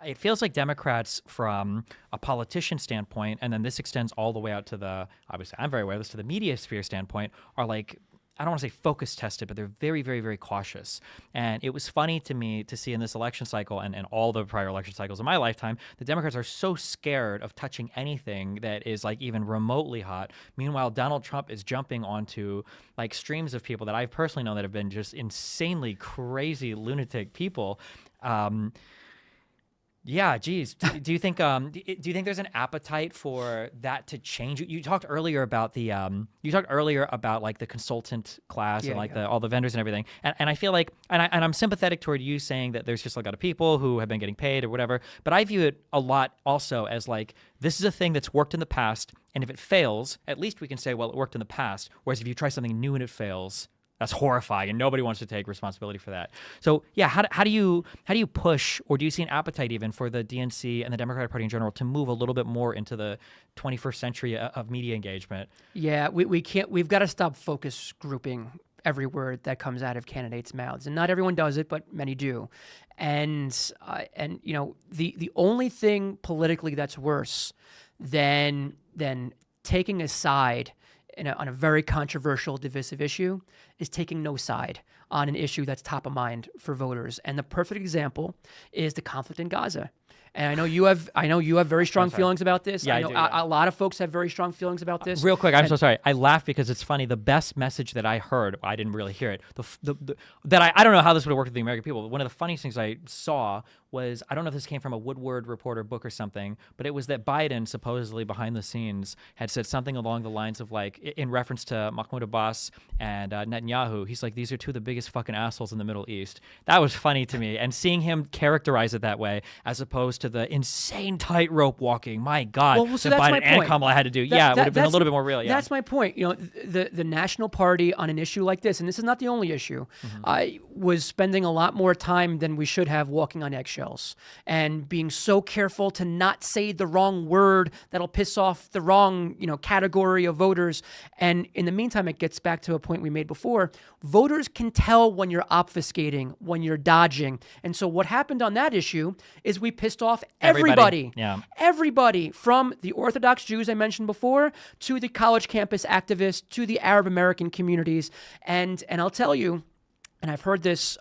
It feels like Democrats from a politician standpoint, and then this extends all the way out to the, obviously I'm very aware of this, to the media sphere standpoint, are like, I don't want to say focus tested, but they're very, very, very cautious. And it was funny to me to see in this election cycle and all the prior election cycles in my lifetime, the Democrats are so scared of touching anything that is like even remotely hot. Meanwhile, Donald Trump is jumping onto like streams of people that I've personally known that have been just insanely crazy lunatic people. Yeah, geez. Do you think there's an appetite for that to change? You talked earlier about the like the consultant class and like all the vendors and everything. And I feel like I'm sympathetic toward you saying that there's just like a lot of people who have been getting paid or whatever. But I view it a lot also as like this is a thing that's worked in the past, and if it fails, at least we can say, well, it worked in the past. Whereas if you try something new and it fails, that's horrifying, and nobody wants to take responsibility for that. So, yeah, how do you push, or do you see an appetite even for the DNC and the Democratic Party in general to move a little bit more into the 21st century of media engagement? Yeah, we can't. We've got to stop focus grouping every word that comes out of candidates' mouths, and not everyone does it, but many do. And the only thing politically that's worse than taking a side on a very controversial, divisive issue is taking no side on an issue that's top of mind for voters. And the perfect example is the conflict in Gaza. And I know you have very strong feelings about this. Yeah, I know a lot of folks have very strong feelings about this. Real quick, I'm so sorry. I laugh because it's funny. The best message that I heard, I didn't really hear it. I don't know how this would have worked with the American people, but one of the funniest things I saw was, I don't know if this came from a Woodward Reporter book or something, but it was that Biden supposedly behind the scenes had said something along the lines of like, in reference to Mahmoud Abbas and Netanyahu, he's like, these are two of the biggest fucking assholes in the Middle East. That was funny to me. And seeing him characterize it that way, as opposed to the insane tightrope walking, my God, so that that's Biden and Kamala had to do. It would have been a little bit more real. Yeah. That's my point. The National Party on an issue like this, and this is not the only issue, was spending a lot more time than we should have walking on eggshells and being so careful to not say the wrong word that'll piss off the wrong, category of voters. And in the meantime, it gets back to a point we made before. Voters can tell when you're obfuscating, when you're dodging. And so what happened on that issue is we pissed off everybody. Yeah. Everybody, from the Orthodox Jews I mentioned before to the college campus activists to the Arab American communities. And I'll tell you, and I've heard this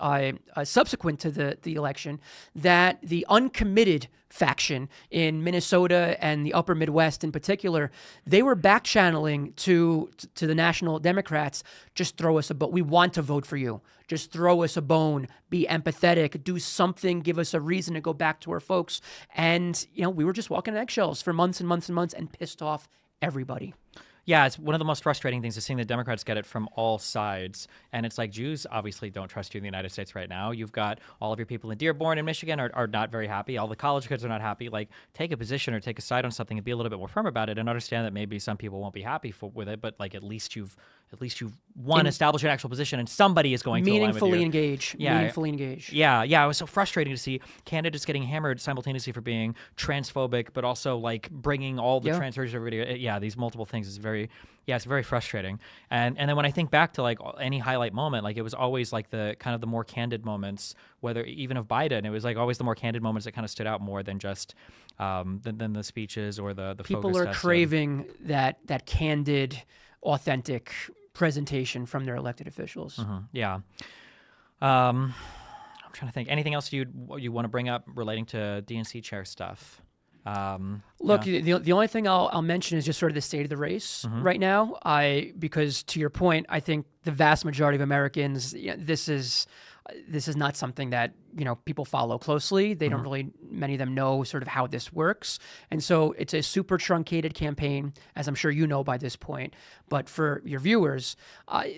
subsequent to the election, that the uncommitted faction in Minnesota and the upper Midwest in particular, they were back-channeling to the National Democrats, just throw us a bone. We want to vote for you. Just throw us a bone. Be empathetic. Do something. Give us a reason to go back to our folks. And, we were just walking on eggshells for months and months and months and pissed off everybody. Yeah, it's one of the most frustrating things is seeing the Democrats get it from all sides. And it's like, Jews obviously don't trust you in the United States right now. You've got all of your people in Dearborn and Michigan are not very happy. All the college kids are not happy. Like, take a position or take a side on something and be a little bit more firm about it and understand that maybe some people won't be happy with it, but like at least you've at least you've established an actual position, and somebody is going to align with meaningfully you. engage. Yeah. Meaningfully engage. Yeah, it was so frustrating to see candidates getting hammered simultaneously for being transphobic, but also like bringing all the transfers over to these multiple things is it's very frustrating. And then when I think back to like any highlight moment, like it was always like the kind of the more candid moments, whether even of Biden, it was like always the more candid moments that kind of stood out more than just than the speeches or the people focus are tested. craving that candid, authentic presentation from their elected officials. Yeah. I'm trying to think. Anything else you want to bring up relating to DNC chair stuff? Look, the only thing I'll mention is just sort of the state of the race right now. Because to your point, I think the vast majority of Americans, this is not something that people follow closely. They don't really, many of them know sort of how this works, and so it's a super truncated campaign, as I'm sure you know by this point. But for your viewers,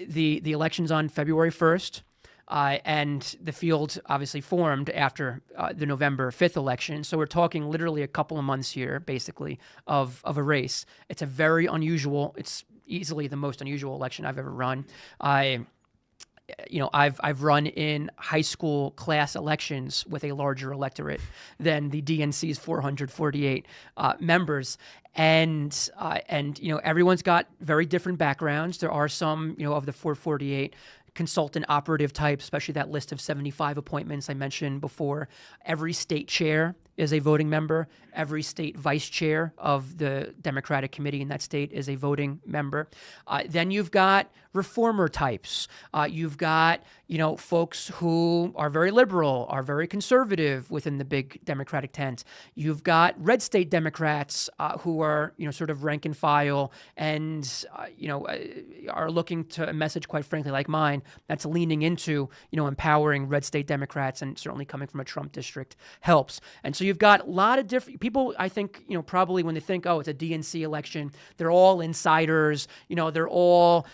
the election's on February 1st. And the field obviously formed after the November 5th election. So we're talking literally a couple of months here, basically, of a race. It's a very unusual, it's easily the most unusual election I've ever run. I've run in high school class elections with a larger electorate than the DNC's 448 members. And everyone's got very different backgrounds. There are some, of the 448 consultant operative type, especially that list of 75 appointments I mentioned before. Every state chair is a voting member. Every state vice chair of the Democratic committee in that state is a voting member. Then you've got reformer types. You've got, folks who are very liberal, are very conservative within the big Democratic tent. You've got red state Democrats who are, sort of rank and file and, are looking to a message, quite frankly, like mine, that's leaning into, empowering red state Democrats, and certainly coming from a Trump district helps. And so you've got a lot of different people, I think, probably when they think, oh, it's a DNC election, they're all insiders, they're all,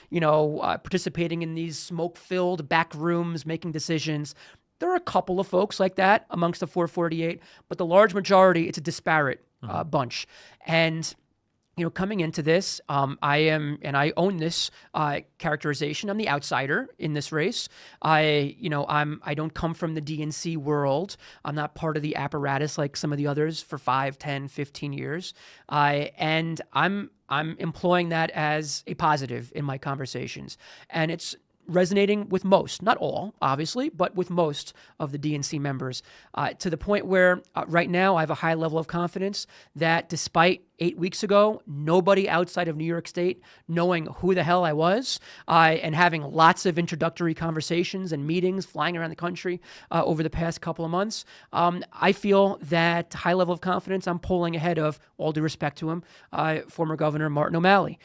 participating in these smoke-filled back rooms, making decisions. There are a couple of folks like that amongst the 448, but the large majority, it's a disparate bunch. And coming into this, I own this characterization. I'm the outsider in this race. I don't come from the DNC world. I'm not part of the apparatus like some of the others for 5, 10, 15 years. And I'm employing that as a positive in my conversations. And it's resonating with most, not all, obviously, but with most of the DNC members, to the point where right now I have a high level of confidence that despite 8 weeks ago, nobody outside of New York State knowing who the hell I was, and having lots of introductory conversations and meetings flying around the country over the past couple of months, I feel that high level of confidence I'm polling ahead of, all due respect to him, former Governor Martin O'Malley,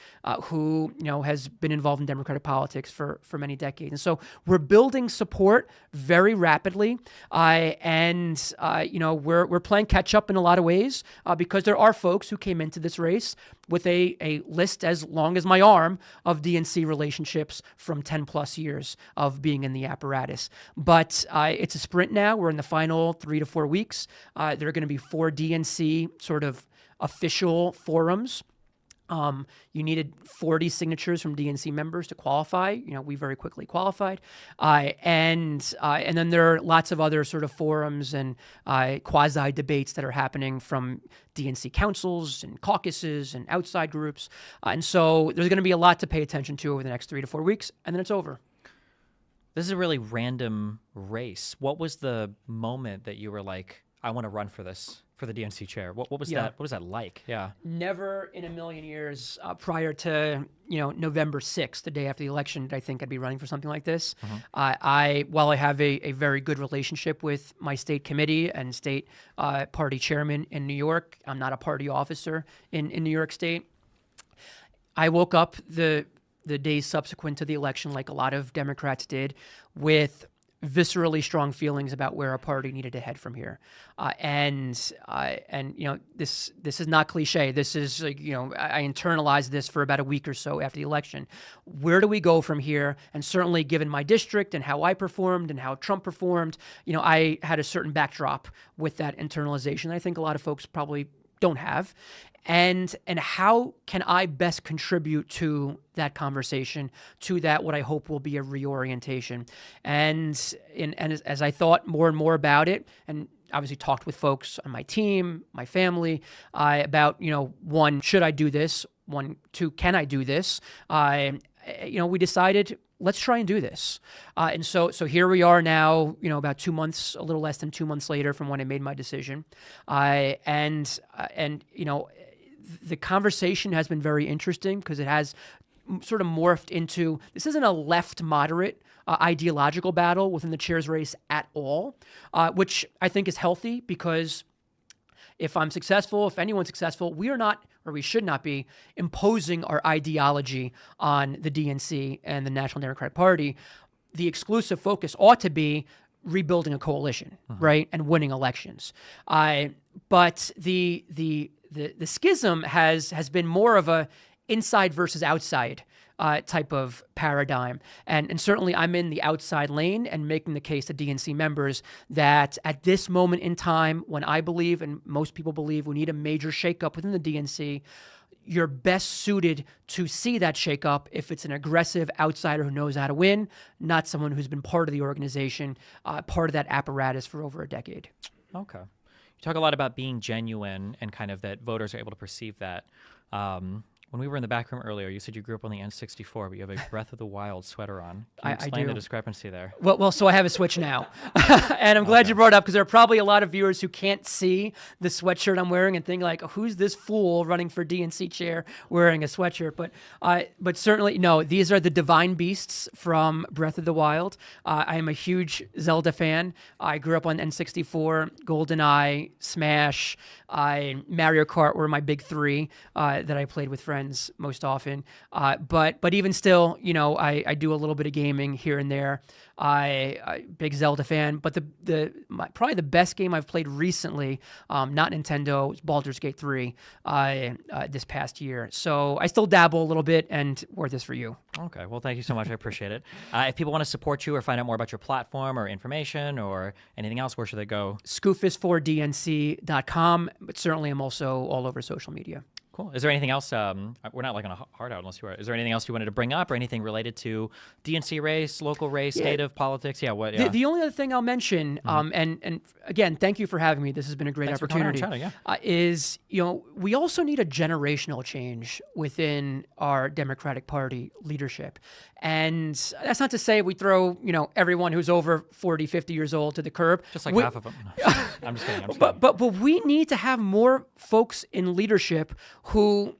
who has been involved in Democratic politics for many decades. And so we're building support very rapidly, and we're playing catch up in a lot of ways because there are folks who came into this race with a list as long as my arm of DNC relationships from 10 plus years of being in the apparatus. But it's a sprint now. We're in the final 3 to 4 weeks. There are going to be 4 DNC sort of official forums. You needed 40 signatures from DNC members to qualify. We very quickly qualified. And then there are lots of other sort of forums and quasi debates that are happening from DNC councils and caucuses and outside groups. And so there's going to be a lot to pay attention to over the next 3 to 4 weeks, and then it's over. This is a really random race. What was the moment that you were like, I want to run for this, for the DNC chair? What was that? What was that like? Yeah. Never in a million years prior to November 6th, the day after the election, did I think I'd be running for something like this. While I have a very good relationship with my state committee and state party chairman in New York, I'm not a party officer in New York State. I woke up the days subsequent to the election, like a lot of Democrats did, with viscerally strong feelings about where our party needed to head from here. And this is not cliche. This is I internalized this for about a week or so after the election. Where do we go from here? And certainly given my district and how I performed and how Trump performed, I had a certain backdrop with that internalization. I think a lot of folks probably don't have, and how can I best contribute to that conversation, to that what I hope will be a reorientation. And as I thought more and more about it, and obviously talked with folks on my team, my family, about, one, should I do this? One, two, can I do this? We decided, let's try and do this. And so here we are now, about 2 months, a little less than 2 months later from when I made my decision. The conversation has been very interesting because it has sort of morphed into, this isn't a left moderate ideological battle within the chair's race at all, which I think is healthy, because if I'm successful, if anyone's successful, we are not, or we should not be, imposing our ideology on the DNC and the National Democratic Party. The exclusive focus ought to be rebuilding a coalition, right, and winning elections. But the schism has been more of a inside versus outside type of paradigm. And certainly I'm in the outside lane and making the case to DNC members that at this moment in time, when I believe, and most people believe, we need a major shakeup within the DNC, you're best suited to see that shakeup if it's an aggressive outsider who knows how to win, not someone who's been part of the organization, part of that apparatus for over a decade. Okay. You talk a lot about being genuine and kind of that voters are able to perceive that. When we were in the back room earlier, you said you grew up on the N64, but you have a Breath of the Wild sweater on. Can you explain the discrepancy there? Well, so I have a Switch now. And I'm glad you brought it up, because there are probably a lot of viewers who can't see the sweatshirt I'm wearing and think like, who's this fool running for DNC chair wearing a sweatshirt? But certainly, no, these are the divine beasts from Breath of the Wild. I am a huge Zelda fan. I grew up on N64, GoldenEye, Smash, Mario Kart were my big three that I played with friends most often. But even still, I do a little bit of gaming here and there. I big Zelda fan, but probably the best game I've played recently, not Nintendo, was Baldur's Gate 3 this past year. So I still dabble a little bit, and worth this for you. Okay, well, thank you so much. I appreciate it. If people want to support you or find out more about your platform or information or anything else, where should they go? Skoufis4dnc.com, but certainly I'm also all over social media. Cool. Is there anything else? We're not like on a hard out unless you are. Is there anything else you wanted to bring up, or anything related to DNC race, local race, state of politics? Yeah. What? Yeah. The only other thing I'll mention, and again, thank you for having me. This has been a great opportunity. Is we also need a generational change within our Democratic Party leadership, and that's not to say we throw everyone who's over 40, 50 years old to the curb. Just like half of them. I'm just kidding. But we need to have more folks in leadership who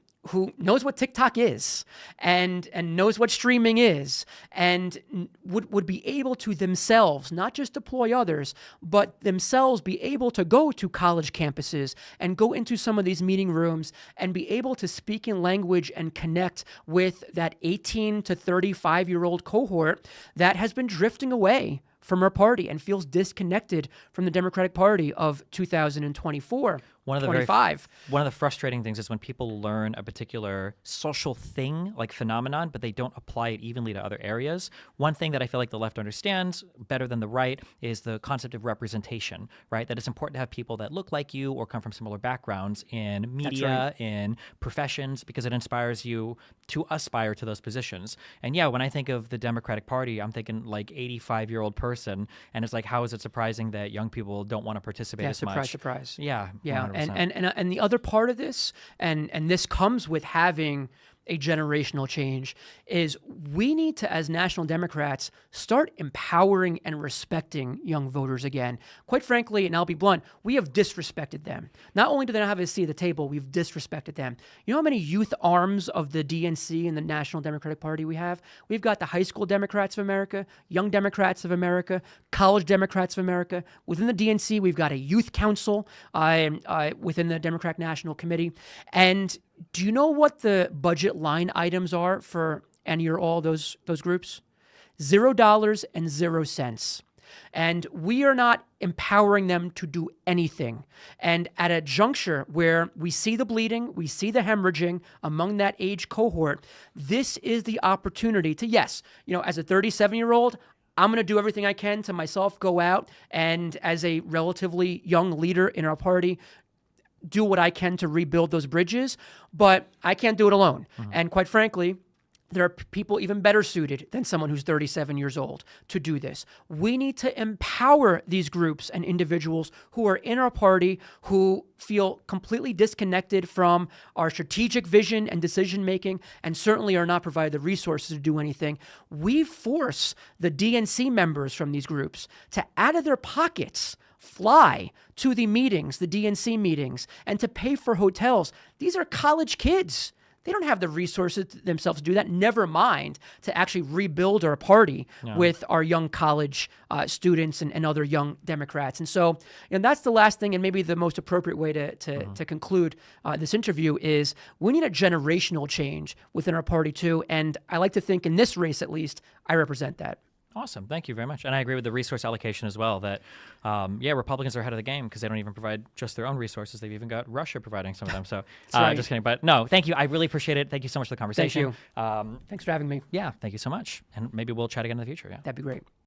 knows what TikTok is and knows what streaming is, and would be able to themselves, not just deploy others, but themselves be able to go to college campuses and go into some of these meeting rooms and be able to speak in language and connect with that 18 to 35-year-old cohort that has been drifting away from our party and feels disconnected from the Democratic Party of 2024. One of the frustrating things is when people learn a particular social thing, like phenomenon, but they don't apply it evenly to other areas. One thing that I feel like the left understands better than the right is the concept of representation, right? That it's important to have people that look like you or come from similar backgrounds in media, in professions, because it inspires you to aspire to those positions. And yeah, when I think of the Democratic Party, I'm thinking like 85-year-old person, and it's like, how is it surprising that young people don't want to participate as much? Surprise. Yeah. And the other part of this, and this comes with having a generational change, is we need to, as National Democrats, start empowering and respecting young voters again. Quite frankly, and I'll be blunt, we have disrespected them. Not only do they not have a seat at the table, we've disrespected them. You know how many youth arms of the DNC and the National Democratic Party we have? We've got the High School Democrats of America, Young Democrats of America, College Democrats of America. Within the DNC, we've got a youth council within the Democratic National Committee. And do you know what the budget line items are for any or all those groups? $0 and 0 cents. And we are not empowering them to do anything. And at a juncture where we see the bleeding, we see the hemorrhaging among that age cohort, this is the opportunity to, yes, as a 37-year-old, I'm going to do everything I can to myself go out and, as a relatively young leader in our party, do what I can to rebuild those bridges, but I can't do it alone. And quite frankly, there are people even better suited than someone who's 37 years old to do this. We need to empower these groups and individuals who are in our party, who feel completely disconnected from our strategic vision and decision making, and certainly are not provided the resources to do anything. We force the DNC members from these groups to, out of their pockets, fly to the meetings, the DNC meetings, and to pay for hotels. These are college kids. They don't have the resources themselves to do that, never mind to actually rebuild our party with our young college students and other young Democrats. And so, that's the last thing, and maybe the most appropriate way to conclude this interview is we need a generational change within our party too. And I like to think in this race, at least, I represent that. Awesome. Thank you very much. And I agree with the resource allocation as well, that, Republicans are ahead of the game because they don't even provide just their own resources. They've even got Russia providing some of them. So right. Just kidding. But no, thank you. I really appreciate it. Thank you so much for the conversation. Thank you. Thanks for having me. Yeah, thank you so much. And maybe we'll chat again in the future. Yeah. That'd be great.